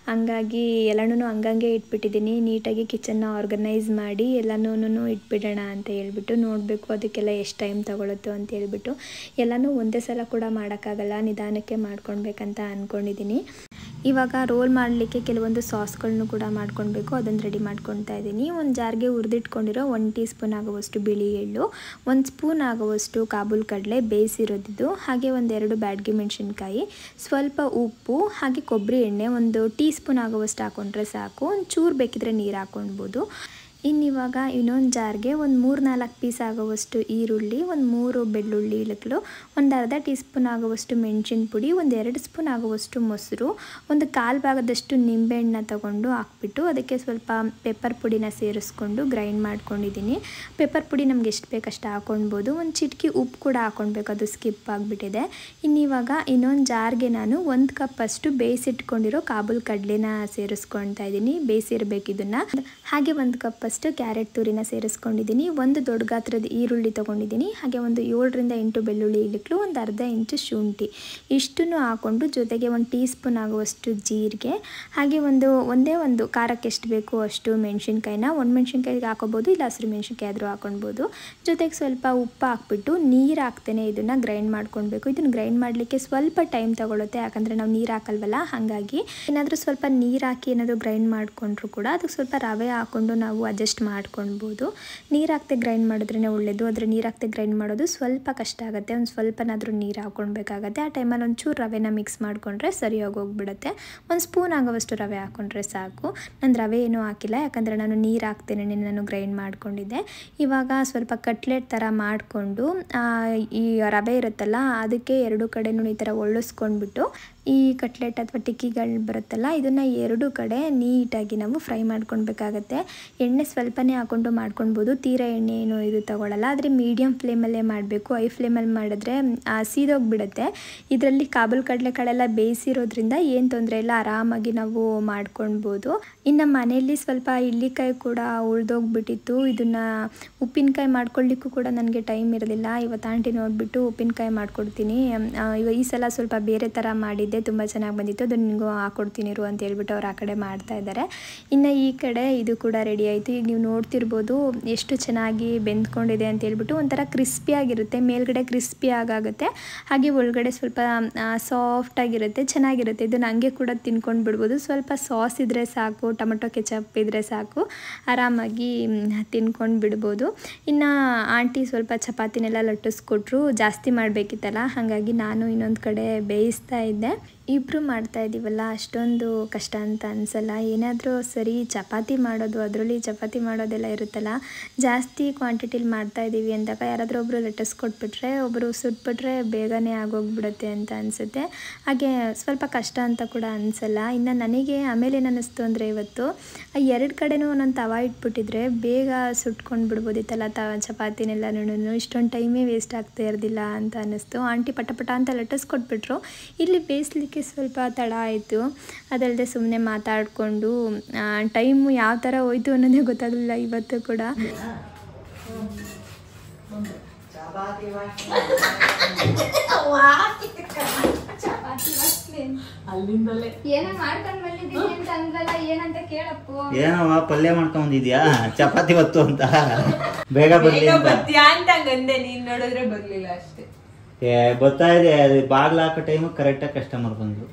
ಹಂಗಾಗಿ ಎಲ್ಲನೂ ಹಂಗಂಗೆ ಇಟ್ಬಿಟ್ಟಿದ್ದೀನಿ. ನೀಟಾಗಿ ಕಿಚನ್ನ ಆರ್ಗನೈಸ್ ಮಾಡಿ ಎಲ್ಲನೂ ಇಟ್ಬಿಡೋಣ ಅಂತ ಹೇಳ್ಬಿಟ್ಟು ನೋಡಬೇಕು ಅದಕ್ಕೆಲ್ಲ ಎಷ್ಟು ಟೈಮ್ ತೊಗೊಳುತ್ತೋ ಅಂತ ಹೇಳ್ಬಿಟ್ಟು. ಎಲ್ಲನೂ ಒಂದೇ ಸಲ ಕೂಡ ಮಾಡೋಕ್ಕಾಗಲ್ಲ, ನಿಧಾನಕ್ಕೆ ಮಾಡ್ಕೊಳ್ಬೇಕಂತ ಅಂದ್ಕೊಂಡಿದ್ದೀನಿ. ಇವಾಗ ರೋಲ್ ಮಾಡಲಿಕ್ಕೆ ಕೆಲವೊಂದು ಸಾಸ್ಗಳನ್ನೂ ಕೂಡ ಮಾಡ್ಕೊಳ್ಬೇಕು. ಅದನ್ನು ರೆಡಿ ಮಾಡ್ಕೊತಾ ಇದ್ದೀನಿ. ಒಂದು ಜಾರ್ಗೆ ಹುರಿದಿಟ್ಕೊಂಡಿರೋ 1 ಟೀ ಸ್ಪೂನ್ ಆಗುವಷ್ಟು ಬಿಳಿ ಎಳ್ಳು, 1 ಸ್ಪೂನ್ ಆಗುವಷ್ಟು ಕಾಬೂಲ್ ಕಡಲೆ ಬೇಯಿಸಿರೋದಿದ್ದು, ಹಾಗೆ 1-2 ಬ್ಯಾಡಗಿ ಮೆಣಸಿನ್ಕಾಯಿ, ಸ್ವಲ್ಪ ಉಪ್ಪು, ಹಾಗೆ ಕೊಬ್ಬರಿ ಎಣ್ಣೆ 1 ಟೀ ಸ್ಪೂನ್ ಆಗುವಷ್ಟು ಹಾಕ್ಕೊಂಡ್ರೆ ಸಾಕು. ಒಂದು ಚೂರು ಬೇಕಿದ್ರೆ ನೀರು ಹಾಕ್ಕೊಳ್ಬೋದು. ಇನ್ನಿವಾಗ ಇನ್ನೊಂದು ಜಾರ್ಗೆ ಒಂದು 3-4 ಪೀಸ್ ಆಗುವಷ್ಟು ಈರುಳ್ಳಿ, ಒಂದು 3 ಬೆಳ್ಳುಳ್ಳಿ ಇಳಕಲು, ಒಂದು ಅರ್ಧ ಟೀ ಸ್ಪೂನ್ ಆಗುವಷ್ಟು ಮೆಣಸಿನ ಪುಡಿ, ಒಂದು 2 ಸ್ಪೂನ್ ಆಗುವಷ್ಟು ಮೊಸರು, ಒಂದು 1/4 ಭಾಗದಷ್ಟು ನಿಂಬೆಹಣ್ಣು ತಗೊಂಡು ಹಾಕ್ಬಿಟ್ಟು ಅದಕ್ಕೆ ಸ್ವಲ್ಪ ಪೆಪ್ಪರ್ ಪುಡಿನ ಸೇರಿಸ್ಕೊಂಡು ಗ್ರೈಂಡ್ ಮಾಡ್ಕೊಂಡಿದ್ದೀನಿ. ಪೆಪ್ಪರ್ ಪುಡಿ ನಮ್ಗೆ ಎಷ್ಟು ಬೇಕಷ್ಟು ಹಾಕ್ಕೊಳ್ಬೋದು. ಒಂದು ಚಿಟಿಕೆ ಉಪ್ಪು ಕೂಡ ಹಾಕ್ಕೊಳ್ಬೇಕು, ಅದು ಸ್ಕಿಪ್ ಆಗಿಬಿಟ್ಟಿದೆ. ಇನ್ನಿವಾಗ ಇನ್ನೊಂದು ಜಾರ್ಗೆ ನಾನು 1 ಕಪ್ ಅಷ್ಟು ಬೇಯಿಸಿಟ್ಕೊಂಡಿರೋ ಕಾಬೂಲ್ ಕಡಲೆನ ಸೇರಿಸ್ಕೊಳ್ತಾ ಇದ್ದೀನಿ. ಬೇಯಿಸಿರ್ಬೇಕು ಇದನ್ನು. ಹಾಗೆ 1 ಕಪ್ ಅಷ್ಟು ಕ್ಯಾರೆಟ್ ತುರಿನ ಸೇರಿಸ್ಕೊಂಡಿದ್ದೀನಿ. ಒಂದು ದೊಡ್ಡ ಗಾತ್ರದ ಈರುಳ್ಳಿ ತೊಗೊಂಡಿದ್ದೀನಿ. ಹಾಗೆ ಒಂದು 7-8 ಬೆಳ್ಳುಳ್ಳಿ ಇಳಕಲು, ಒಂದು ಅರ್ಧ ಇಂಚು ಶುಂಠಿ, ಇಷ್ಟನ್ನು ಹಾಕ್ಕೊಂಡು ಜೊತೆಗೆ 1 ಟೀ ಸ್ಪೂನ್ ಆಗುವಷ್ಟು ಜೀರಿಗೆ, ಹಾಗೆ ಒಂದೇ ಒಂದು ಖಾರಕ್ಕೆ ಎಷ್ಟು ಬೇಕೋ ಅಷ್ಟು ಮೆಣಸಿನ್ಕಾಯಿನ, ಒಣಮೆಣಸಿನ್ಕಾಯಿಗೆ ಹಾಕೋಬೋದು, ಇಲ್ಲ ಹಸಿರು ಮೆಣಸಿನ್ಕಾಯಿ ಆದರೂ ಹಾಕೊಳ್ಬೋದು. ಜೊತೆಗೆ ಸ್ವಲ್ಪ ಉಪ್ಪು ಹಾಕ್ಬಿಟ್ಟು ನೀರು ಹಾಕ್ತೇನೆ ಇದನ್ನು ಗ್ರೈಂಡ್ ಮಾಡ್ಕೊಳ್ಬೇಕು. ಇದನ್ನು ಗ್ರೈಂಡ್ ಮಾಡಲಿಕ್ಕೆ ಸ್ವಲ್ಪ ಟೈಮ್ ತಗೊಳುತ್ತೆ, ಯಾಕಂದರೆ ನಾವು ನೀರು ಹಾಕಲ್ವಲ್ಲ. ಹಾಗಾಗಿ ಏನಾದರೂ ಸ್ವಲ್ಪ ನೀರು ಹಾಕಿ ಏನಾದರೂ ಗ್ರೈಂಡ್ ಮಾಡಿಕೊಂಡ್ರು ಕೂಡ ಅದಕ್ಕೆ ಸ್ವಲ್ಪ ರವೆ ಹಾಕ್ಕೊಂಡು ನಾವು ಅಡ್ಜಸ್ಟ್ ಮಾಡ್ಕೊಳ್ಬೋದು. ನೀರು ಹಾಕ್ತೆ ಗ್ರೈಂಡ್ ಮಾಡಿದ್ರೇ ಒಳ್ಳೆಯದು, ಆದರೆ ನೀರು ಹಾಕ್ತೆ ಗ್ರೈಂಡ್ ಮಾಡೋದು ಸ್ವಲ್ಪ ಕಷ್ಟ ಆಗುತ್ತೆ. ಒಂದು ಸ್ವಲ್ಪನಾದರೂ ನೀರು ಹಾಕ್ಕೊಳ್ಬೇಕಾಗತ್ತೆ. ಆ ಟೈಮಲ್ಲಿ ಒಂಚೂರು ರವೆನ ಮಿಕ್ಸ್ ಮಾಡಿಕೊಂಡ್ರೆ ಸರಿಯಾಗಿ ಹೋಗ್ಬಿಡುತ್ತೆ. 1 ಸ್ಪೂನ್ ಆಗೋವಷ್ಟು ರವೆ ಹಾಕ್ಕೊಂಡ್ರೆ ಸಾಕು. ನಾನು ರವೆ ಏನೂ ಹಾಕಿಲ್ಲ, ಯಾಕಂದರೆ ನಾನು ನೀರು ಹಾಕ್ತೇನೆ, ನಾನು ಗ್ರೈಂಡ್ ಮಾಡ್ಕೊಂಡಿದ್ದೆ. ಇವಾಗ ಸ್ವಲ್ಪ ಕಟ್ಲೆಟ್ ಥರ ಮಾಡಿಕೊಂಡು ಈ ರವೆ ಇರುತ್ತಲ್ಲ ಅದಕ್ಕೆ 2 ಕಡೆನೂ ಈ ಥರ ಒಳ್ಳಿಸ್ಕೊಂಡ್ಬಿಟ್ಟು ಈ ಕಟ್ಲೆಟ್ ಅಥವಾ ಟಿಕ್ಕಿಗಳು ಬರುತ್ತಲ್ಲ ಇದನ್ನು 2 ಕಡೆ ನೀಟಾಗಿ ನಾವು ಫ್ರೈ ಮಾಡ್ಕೊಳ್ಬೇಕಾಗತ್ತೆ. ಎಣ್ಣೆ ಸ್ವಲ್ಪನೇ ಹಾಕ್ಕೊಂಡು ಮಾಡ್ಕೊಳ್ಬೋದು, ತೀರಾ ಎಣ್ಣೆ ಏನು ಇದು ತಗೊಳ್ಳಲ್ಲ. ಆದರೆ ಮೀಡಿಯಮ್ ಫ್ಲೇಮಲ್ಲೇ ಮಾಡಬೇಕು. ಹೈ ಫ್ಲೇಮಲ್ಲಿ ಮಾಡಿದ್ರೆ ಸೀದೋಗಿಬಿಡುತ್ತೆ. ಇದರಲ್ಲಿ ಕಾಬೂಲ್ ಕಡಲೆಕಾಳೆಲ್ಲ ಬೇಯಿಸಿರೋದ್ರಿಂದ ಏನು ತೊಂದರೆ ಇಲ್ಲ, ಆರಾಮಾಗಿ ನಾವು ಮಾಡ್ಕೊಳ್ಬೋದು. ಇನ್ನು ಮನೆಯಲ್ಲಿ ಸ್ವಲ್ಪ ಇಳ್ಳಿಕಾಯಿ ಕೂಡ ಉಳಿದೋಗ್ಬಿಟ್ಟಿತ್ತು. ಇದನ್ನು ಉಪ್ಪಿನಕಾಯಿ ಮಾಡ್ಕೊಳ್ಳಿಕ್ಕೂ ಕೂಡ ನನಗೆ ಟೈಮ್ ಇರಲಿಲ್ಲ. ಇವತ್ತು ಆಂಟಿ ನೋಡಿಬಿಟ್ಟು ಉಪ್ಪಿನಕಾಯಿ ಮಾಡ್ಕೊಡ್ತೀನಿ, ಈ ಸಲ ಸ್ವಲ್ಪ ಬೇರೆ ಥರ ಮಾಡಿದ್ದೆ, ತುಂಬ ಚೆನ್ನಾಗಿ ಬಂದಿತ್ತು, ಅದನ್ನು ನಿಮಗೂ ಹಾಕ್ಕೊಡ್ತೀನಿ ಇರು ಅಂತ ಹೇಳ್ಬಿಟ್ಟು ಅವ್ರು ಆ ಕಡೆ ಮಾಡ್ತಾ ಇದ್ದಾರೆ. ಇನ್ನು ಈ ಕಡೆ ಇದು ಕೂಡ ರೆಡಿ ಆಯಿತು. ಈಗ ನೀವು ನೋಡ್ತಿರ್ಬೋದು ಎಷ್ಟು ಚೆನ್ನಾಗಿ ಬೆಂದ್ಕೊಂಡಿದೆ ಅಂತ ಹೇಳ್ಬಿಟ್ಟು. ಒಂಥರ ಕ್ರಿಸ್ಪಿಯಾಗಿರುತ್ತೆ, ಮೇಲ್ಗಡೆ ಕ್ರಿಸ್ಪಿ ಆಗುತ್ತೆ, ಹಾಗೆ ಒಳಗಡೆ ಸ್ವಲ್ಪ ಸಾಫ್ಟಾಗಿರುತ್ತೆ, ಚೆನ್ನಾಗಿರುತ್ತೆ. ಇದನ್ನು ಹಂಗೆ ಕೂಡ ತಿನ್ಕೊಂಡು ಬಿಡ್ಬೋದು. ಸ್ವಲ್ಪ ಸಾಸ್ ಇದ್ದರೆ ಸಾಕು, ಟೊಮೆಟೊ ಕೆಚಪ್ ಇದ್ದರೆ ಸಾಕು, ಆರಾಮಾಗಿ ತಿನ್ಕೊಂಡು ಬಿಡ್ಬೋದು. ಇನ್ನು ಆಂಟಿ ಸ್ವಲ್ಪ ಚಪಾತಿನೆಲ್ಲ ಲಟ್ಟಿಸ್ಕೊಟ್ರು, ಜಾಸ್ತಿ ಮಾಡಬೇಕಿತ್ತಲ್ಲ, ಹಾಗಾಗಿ ನಾನು ಇನ್ನೊಂದು ಕಡೆ ಬೇಯಿಸ್ತಾ ಇದ್ದೆ. ಇಬ್ಬರು ಮಾಡ್ತಾ ಇದ್ದೀವಲ್ಲ ಅಷ್ಟೊಂದು ಕಷ್ಟ ಅಂತ ಅನಿಸಲ್ಲ. ಏನಾದರೂ ಸರಿ ಚಪಾತಿ ಮಾಡೋದು, ಅದರಲ್ಲಿ ಚಪಾತಿ ಮಾಡೋದೆಲ್ಲ ಇರುತ್ತಲ್ಲ, ಜಾಸ್ತಿ ಕ್ವಾಂಟಿಟಿಲಿ ಮಾಡ್ತಾ ಇದ್ದೀವಿ ಅಂದಾಗ ಯಾರಾದರೂ ಒಬ್ಬರು ಲಟ್ಟಿಸ್ಕೊಟ್ಬಿಟ್ರೆ, ಒಬ್ಬರು ಸುಟ್ಬಿಟ್ರೆ ಬೇಗನೆ ಆಗೋಗ್ಬಿಡುತ್ತೆ ಅಂತ ಅನಿಸುತ್ತೆ. ಹಾಗೆ ಸ್ವಲ್ಪ ಕಷ್ಟ ಅಂತ ಕೂಡ ಅನಿಸಲ್ಲ. ಇನ್ನು ನನಗೆ ಆಮೇಲೆ ಏನು ಅನ್ನಿಸ್ತು ಅಂದರೆ ಇವತ್ತು 2 ಕಡೆನೂ ಒಂದೊಂದು ತವ ಇಟ್ಬಿಟ್ಟಿದ್ರೆ ಬೇಗ ಸುಟ್ಕೊಂಡು ಬಿಡ್ಬೋದಿತ್ತಲ್ಲ ಚಪಾತಿನೆಲ್ಲನೂ, ಇಷ್ಟೊಂದು ಟೈಮೇ ವೇಸ್ಟ್ ಆಗ್ತಾ ಇರೋದಿಲ್ಲ ಅಂತ ಅನ್ನಿಸ್ತು. ಆಂಟಿ ಪಟ ಅಂತ ಲಟ್ಟಿಸ್ಕೊಟ್ಬಿಟ್ರು. ಇಲ್ಲಿ ಬೇಯಿಸ್ಲಿಕ್ಕೆ ಸ್ವಲ್ಪ ತಡ ಆಯಿತು. ಅದಲ್ಲದೆ ಸುಮ್ಮನೆ ಮಾತಾಡಿಕೊಂಡು ಟೈಮು ಯಾವ ಥರ ಹೋಯ್ತು ಅನ್ನೋದೇ ಗೊತ್ತಾಗಲಿಲ್ಲ ಇವತ್ತು ಕೂಡ. ಏನವ ಪಲ್ಯ ಮಾಡ್ಕೊಂಡಿದ್ಯಾ ಚಪಾತಿ ಹೊತ್ತು ಅಂತ ಬೇಗ ಬರ್ಲಿ ಅಂತ ಗಂದೆ, ನೀನ್ ನೋಡಿದ್ರೆ ಬರ್ಲಿಲ್ಲ ಅಷ್ಟೇ. ಬರ್ತಾ ಇದೆ, ಬಾಗ್ಲ ಹಾಕೋ ಟೈಮ್ ಕರೆಕ್ಟಾಗಿ ಕಸ್ಟಮರ್ ಬಂದ್ರು,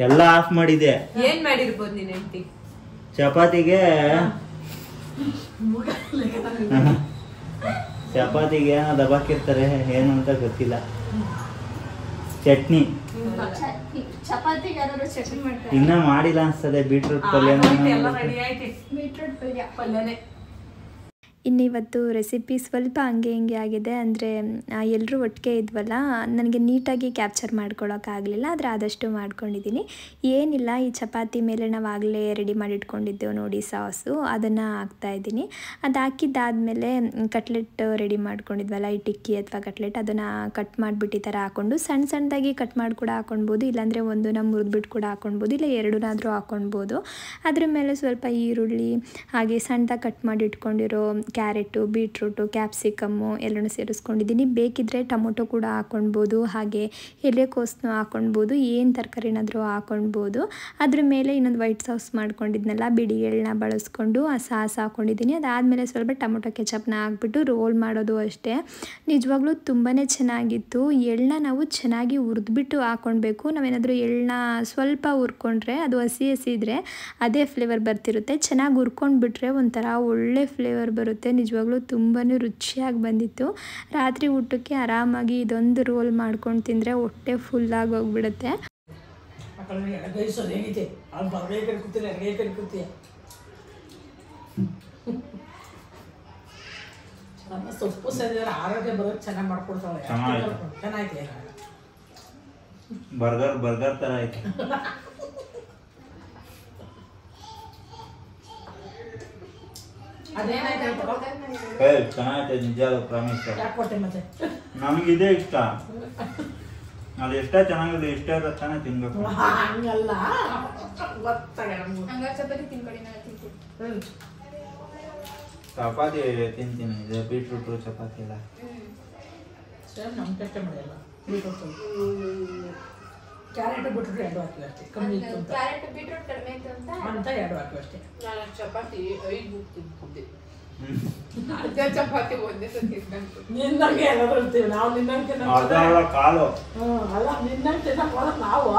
ಎಲ್ಲ ಆಫ್ ಮಾಡಿದೆ. ಏನ್ ಮಾಡಿರ್ಬೋದು ನೀನ್ ಹೆಂಡತಿ? ಚಪಾತಿಗೆ ಏನೋ ದಬಾಕಿರ್ತಾರೆ, ಏನು ಅಂತ ಗೊತ್ತಿಲ್ಲ. ಚಟ್ನಿ ಇನ್ನ ಮಾಡಿಲ್ಲ ಅನ್ಸ್ತದೆ. ಬೀಟ್ರೂಟ್ ಪಲ್ಯ ಇನ್ನು ಇವತ್ತು ರೆಸಿಪಿ ಸ್ವಲ್ಪ ಹಂಗೆ ಹಿಂಗೆ ಆಗಿದೆ. ಅಂದರೆ ಎಲ್ಲರೂ ಒಟ್ಟಿಗೆ ಇದ್ವಲ್ಲ, ನನಗೆ ನೀಟಾಗಿ ಕ್ಯಾಪ್ಚರ್ ಮಾಡ್ಕೊಳ್ಳೋಕ್ಕಾಗಲಿಲ್ಲ, ಆದರೆ ಆದಷ್ಟು ಮಾಡ್ಕೊಂಡಿದ್ದೀನಿ. ಏನಿಲ್ಲ, ಈ ಚಪಾತಿ ಮೇಲೆ ನಾವು ಆಗಲೇ ರೆಡಿ ಮಾಡಿ ಇಟ್ಕೊಂಡಿದ್ದೆವು ನೋಡಿ ಸಾಸು, ಅದನ್ನು ಹಾಕ್ತಾಯಿದ್ದೀನಿ. ಅದು ಹಾಕಿದ್ದಾದಮೇಲೆ ಕಟ್ಲೆಟ್ ರೆಡಿ ಮಾಡ್ಕೊಂಡಿದ್ವಲ್ಲ, ಈ ಟಿಕ್ಕಿ ಅಥವಾ ಕಟ್ಲೆಟ್, ಅದನ್ನು ಕಟ್ ಮಾಡಿಬಿಟ್ಟು ಈ ಥರ ಹಾಕ್ಕೊಂಡು ಸಣ್ಣದಾಗಿ ಕಟ್ ಮಾಡಿ ಕೂಡ ಹಾಕ್ಕೊಳ್ಬೋದು, ಇಲ್ಲಾಂದರೆ ಒಂದನ್ನ ಮುರಿದ್ಬಿಟ್ಟು ಕೂಡ ಹಾಕ್ಕೊಳ್ಬೋದು, ಇಲ್ಲ 2ನಾದರೂ ಹಾಕ್ಕೊಳ್ಬೋದು. ಅದ್ರ ಮೇಲೆ ಸ್ವಲ್ಪ ಈರುಳ್ಳಿ, ಹಾಗೆ ಸಣ್ಣದಾಗಿ ಕಟ್ ಮಾಡಿ ಇಟ್ಕೊಂಡಿರೋ ಕ್ಯಾರೆಟು, ಬೀಟ್ರೂಟು, ಕ್ಯಾಪ್ಸಿಕಮ್ಮು ಎಲ್ಲನೂ ಸೇರಿಸ್ಕೊಂಡಿದ್ದೀನಿ. ಬೇಕಿದ್ದರೆ ಟೊಮೊಟೊ ಕೂಡ ಹಾಕ್ಕೊಳ್ಬೋದು, ಹಾಗೆ ಎಲೆಕೋಸನ್ನು ಹಾಕ್ಕೊಳ್ಬೋದು, ಏನು ತರಕಾರಿನಾದರೂ ಹಾಕ್ಕೊಳ್ಬೋದು. ಅದ್ರ ಮೇಲೆ ಇನ್ನೊಂದು ವೈಟ್ ಸಾಸ್ ಮಾಡ್ಕೊಂಡಿದ್ನಲ್ಲ, ಬಿಡಿ ಎಳ್ಳನ್ನ ಬಳಸ್ಕೊಂಡು ಆ ಸಾಸ್ ಹಾಕ್ಕೊಂಡಿದ್ದೀನಿ. ಅದಾದಮೇಲೆ ಸ್ವಲ್ಪ ಟೊಮೊಟೊ ಕೆಚಪ್ನ ಹಾಕ್ಬಿಟ್ಟು ರೋಲ್ ಮಾಡೋದು ಅಷ್ಟೇ. ನಿಜವಾಗ್ಲೂ ತುಂಬಾ ಚೆನ್ನಾಗಿತ್ತು. ಎಳ್ಳನ್ನ ನಾವು ಚೆನ್ನಾಗಿ ಹುರಿದ್ಬಿಟ್ಟು ಹಾಕ್ಕೊಳ್ಬೇಕು. ನಾವೇನಾದರೂ ಎಳ್ಳನ್ನ ಸ್ವಲ್ಪ ಹುರ್ಕೊಂಡ್ರೆ, ಅದು ಹಸಿ ಇದ್ದರೆ ಅದೇ ಫ್ಲೇವರ್ ಬರ್ತಿರುತ್ತೆ. ಚೆನ್ನಾಗಿ ಹುರ್ಕೊಂಡ್ಬಿಟ್ರೆ ಒಂಥರ ಒಳ್ಳೆ ಫ್ಲೇವರ್ ಬರುತ್ತೆ. ನಿಜವಾಗ್ಲೂ ತುಂಬಾ ರುಚಿಯಾಗಿ ಬಂದಿತ್ತು. ರಾತ್ರಿ ಊಟಕ್ಕೆ ಆರಾಮಾಗಿ ಇದೊಂದು ರೋಲ್ ಮಾಡ್ಕೊಂಡು ತಿಂದರೆ ಹೊಟ್ಟೆ ಫುಲ್ಲಾಗಿ ಹೋಗ್ಬಿಡುತ್ತೆ. ನಮ್ಮ ಸೊಪ್ಪು ಸರಿಯಾದ ಆರೋಗ್ಯ ಬರೋದು ಚೆನ್ನಾಗಿ ಮಾಡ್ಕೊಡ್ತಾಳೆ. ಚೆನ್ನಾಗಿದೆ. ಬರ್ಗರ್ ತರ ಐತೆ. ಚೆನ್ನಾಗೈತೆ ನಿಜ, ಪ್ರಾಮಿಸ್. ಯಾಕೆ ಕೊಟ್ಟೆ ಮತ್ತೆ? ನಮಗಿದೆ ಇಷ್ಟ. ಅದು ಎಷ್ಟೇ ಚೆನ್ನಾಗಿದೆ, ಇಷ್ಟ ಇರೋದು ತಾನೇ ತಿನ್ಬೇಕು. ಹಂಗಲ್ಲ, ಗೊತ್ತಾಗ ಚಪಾತಿ ತಿನ್ಕೊಳ್ಳಿ, ನಾನು ತಿಂತೀನಿ. ಚಪಾತಿ ತಿಂತೀನಿ, ಇದು ಬೀಟ್ರೂಟು ಚಪಾತಿ ಎಲ್ಲ ಸೇಮ್ ನಮ್ಮ ಟೆಸ್ಟ್ ಮಾಡಿಲ್ಲ. ಕ್ಯಾರೆಟ್ ಬಿಟ್ಬಿಟ್ಟು 2 ಹಾಕಿವಿ ಅಷ್ಟೇ, ಕಮ್ಮಿ ಇತ್ತು ಅಂತ. ಕ್ಯಾರೆಟ್ ಬೀಟ್ರೂಟ್ ಕಡಿಮೆ ಇತ್ತು ಅಂತ 2 ಹಾಕಿವಿ ಅಷ್ಟೇ. ನಾನು ಚಪಾತಿ 5 ತಿಂತಿದ್ದೆ. ಅರ್ಧ ಚಪಾತಿ ಒಂದೇ ಸತಿ ತಿಂತು. ನಿನ್ನಂಗೆ ಎಲ್ಲರೂ ಇರ್ತೀವಿ ನಾವು. ನಿನ್ನಂಗೆ ಕಾಲು ಅಲ್ಲ, ನಿನ್ನಂಗೆ ತಿನ್ನಕ್ ಹೋದ್ರೆ ನಾವು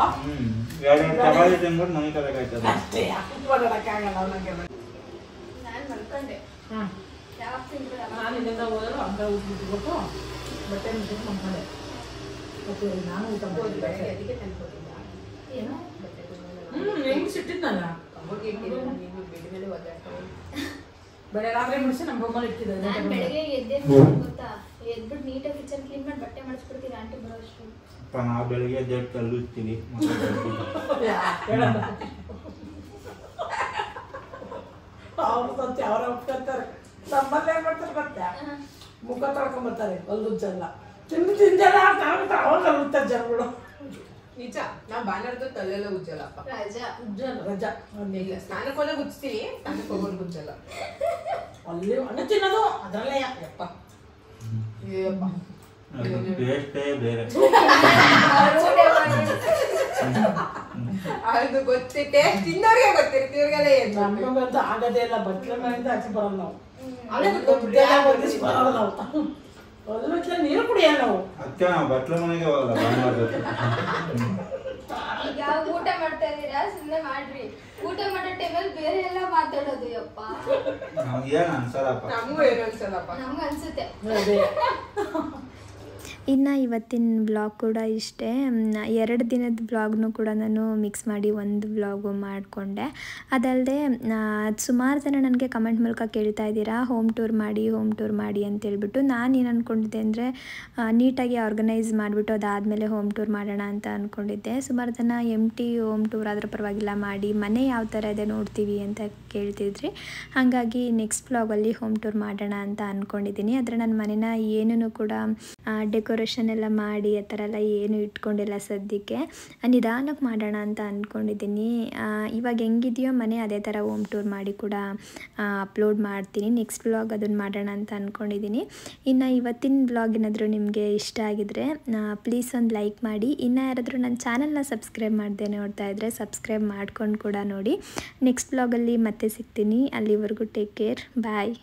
2 ಚಪಾತಿ ತಿನ್ಬಿಟ್ಟು ಮನೆ ಕಬೇಕಾಯ್ತದೆ ಅಷ್ಟೇ. ಓಡಾಡಕ್ಕಾಗಲ್ಲ ಅವನಿಗೆ. ನಾನು ಮಲ್ಕೊಂಡೆ. ಯಾವಾಗ ತಿಂದ್ರೆ ನಾನು ಇಲ್ಲಿಂದ ಹೋದ್ರು ಅಂತ ಊಟ ಬಿಟ್ಬಿಟ್ಟು ಬಟ್ಟೆ ಮುಚ್ಚಿಟ್ಟು ಮಲ್ಕೊಂಡೆ. ಮತ್ತೆ ನಾನು ಊಟ ಮಾಡಿದ್ದೆ. ಅದಕ್ಕೆ ತಂದ್ಕೊಟ್ಟಿದ್ದ. ಏನೋ ಹೆಂಗ್ ಸಿಟ್ಟಿದ್ನಲ್ಲ ಅವಾಗ ಇಟ್ಟಿದ್ದು ನೀನು ಬೆಡ್ ಮೇಲೆ ಒದ್ದಾಡ್ಕೊಂಡು. ಬೆಳೆ ರಾತ್ರಿ ಮುಡಿಸಿ ನಮ್ಮ ರೂಮಲ್ಲಿ ಇಟ್ಟಿದ್ದೆ. ನಾನು ಬೆಳಗ್ಗೆ ಎದ್ದೆ ಗೊತ್ತಾ, ಎದ್ಬಿಟ್ಟು ನೀಟಾಗಿ ಕಿಚನ್ ಕ್ಲೀನ್ ಮಾಡಿ ಬಟ್ಟೆ ಮಾಡಿಸ್ಬಿಡ್ತೀನಿ ಆಂಟಿ ಬರೋಷ್ಟು. ನಾವು ಬೆಳಿಗ್ಗೆ ಎದ್ದು ಕಲ್ಲುತ್ತೀವಿ. ಅವ್ರ ಸತ್ಯ ಅವ್ರ ಒಪ್ಕೊತಾರೆ. ನಮ್ಮಲ್ಲಿ ಏನ್ ಮಾಡ್ತಾರೆ ಗೊತ್ತಾ, ಮುಖ ತೊಳ್ಕೊಂಬರ್ತಾರೆ, ಅಲ್ಲುಜ್ಜಲ್ಲ. ತಿಂದಲ್ಲ ಅವಾಗ ಅಲ್ಲುತ್ತಾರೆ ಜನಗಳು. ನಿಜ, ನಾ ಬಾನರ್ದು ತಲೆಲ್ಲ ಉಜ್ಜಲ್ಲಪ್ಪ. ರಾಜಾ ಉಜ್ಜಲ್ಲ, ರಜಾ. ಇಲ್ಲ, ಸ್ನಾನಕ್ಕೆ ಹೋದಾಗ ಉಜ್ತೀನಿ, ಸ್ನಾನಕ್ಕೆ ಹೋಗೋದು ಉಜ್ಜಲ್ಲ. ಅಲ್ಲಿ ಹಣ್ಣು ತಿನ್ನೋದು ಅದರಲ್ಲೇ ಯಪ್ಪ. ಏಯಪ್ಪ, ಟೇಸ್ಟೇ ಬೇರೆ. ಅದು ಗೊತ್ತಿ ಟೇಸ್ಟ್ ತಿನ್ನೋರಿಗೆ ಗೊತ್ತಿರುತ್ತೆ, ಇವ್ರಿಗೆಲ್ಲ ಏನು ನಮ್ಗಂತೂ ಆಗದೇ ಇಲ್ಲ. ಬಟ್ಲೆ ಮನೆಯಿಂದ ಆಚೆ ಬರೋದು ನಾವು. ಅವಳೇ ಬರೋದು ನಾವು. ಅಲ್ಲೂ ನೀರು ಕುಡಿಯಲ್ಲ ನಾವು. ಅದಕ್ಕೆ ನಾವು ಬಟ್ಲು ಮನೆಗೆ ಹೋಗಲ್ಲ ಭಾನುವಾರ. ಈಗ ಊಟ ಮಾಡ್ತಾ ಇದೀರಾ, ಸುಮ್ಮನೆ ಮಾಡ್ರಿ. ಊಟ ಮಾಡೋ ಟೈಮಲ್ಲಿ ಬೇರೆ ಎಲ್ಲ ಮಾತಾಡೋದು. ಯಪ್ಪ ನಮ್ಗೇನು ಅನ್ಸಲ್ಲಪ್ಪ. ನಮಗೂ ಏನು ಅನ್ಸಲ್ಲಪ್ಪ. ನಮ್ಗೆ ಅನ್ಸುತ್ತೆ. ಅದೇ ಇನ್ನು ಇವತ್ತಿನ ವ್ಲಾಗ್ ಕೂಡ ಇಷ್ಟೇ. 2 ದಿನದ ವ್ಲಾಗ್ನು ಕೂಡ ನಾನು ಮಿಕ್ಸ್ ಮಾಡಿ ಒಂದು ವ್ಲಾಗು ಮಾಡಿಕೊಂಡೆ. ಅದಲ್ಲದೆ ಸುಮಾರು ಜನ ನನಗೆ ಕಮೆಂಟ್ ಮೂಲಕ ಕೇಳ್ತಾ ಇದ್ದೀರಾ ಹೋಮ್ ಟೂರ್ ಮಾಡಿ ಅಂತೇಳ್ಬಿಟ್ಟು. ನಾನೇನು ಅಂದ್ಕೊಂಡಿದ್ದೆ ಅಂದರೆ ನೀಟಾಗಿ ಆರ್ಗನೈಸ್ ಮಾಡಿಬಿಟ್ಟು ಅದಾದಮೇಲೆ ಹೋಮ್ ಟೂರ್ ಮಾಡೋಣ ಅಂತ ಅಂದ್ಕೊಂಡಿದ್ದೆ. ಸುಮಾರು ಜನ ಹೋಮ್ ಟೂರ್ ಆದರೂ ಪರವಾಗಿಲ್ಲ ಮಾಡಿ, ಮನೆ ಯಾವ ಥರ ಇದೆ ನೋಡ್ತೀವಿ ಅಂತ ಕೇಳ್ತಿದ್ರಿ. ಹಾಗಾಗಿ ನೆಕ್ಸ್ಟ್ ವ್ಲಾಗಲ್ಲಿ ಹೋಮ್ ಟೂರ್ ಮಾಡೋಣ ಅಂತ ಅಂದ್ಕೊಂಡಿದ್ದೀನಿ. ಆದರೆ ನನ್ನ ಮನೇನ ಏನೂ ಕೂಡ ಡೆಕೋರೇಷನ್ ಎಲ್ಲ ಮಾಡಿ ಆ ಥರ ಎಲ್ಲ ಏನು ಇಟ್ಕೊಂಡಿಲ್ಲ ಸದ್ಯಕ್ಕೆ. ನಿಧಾನಕ್ಕೆ ಮಾಡೋಣ ಅಂತ ಅಂದ್ಕೊಂಡಿದ್ದೀನಿ. ಇವಾಗ ಹೆಂಗಿದೆಯೋ ಮನೆ ಅದೇ ಥರ ಹೋಮ್ ಟೂರ್ ಮಾಡಿ ಕೂಡ ಅಪ್ಲೋಡ್ ಮಾಡ್ತೀನಿ. ನೆಕ್ಸ್ಟ್ ವ್ಲಾಗ್ ಅದನ್ನು ಮಾಡೋಣ ಅಂತ ಅಂದ್ಕೊಂಡಿದ್ದೀನಿ. ಇನ್ನು ಇವತ್ತಿನ ವ್ಲಾಗ್ ಏನಾದರೂ ನಿಮಗೆ ಇಷ್ಟ ಆಗಿದರೆ ಪ್ಲೀಸ್ ಒಂದು ಲೈಕ್ ಮಾಡಿ. ಇನ್ನು ಯಾರಾದರೂ ನನ್ನ ಚಾನಲ್ನ ಸಬ್ಸ್ಕ್ರೈಬ್ ಮಾಡದೆ ನೋಡ್ತಾ ಇದ್ದರೆ ಸಬ್ಸ್ಕ್ರೈಬ್ ಮಾಡ್ಕೊಂಡು ಕೂಡ ನೋಡಿ. ನೆಕ್ಸ್ಟ್ ವ್ಲಾಗಲ್ಲಿ ಮತ್ತೆ ಸಿಗ್ತೀನಿ. ಅಲ್ಲಿವರೆಗೂ ಟೇಕ್ ಕೇರ್, ಬಾಯ್.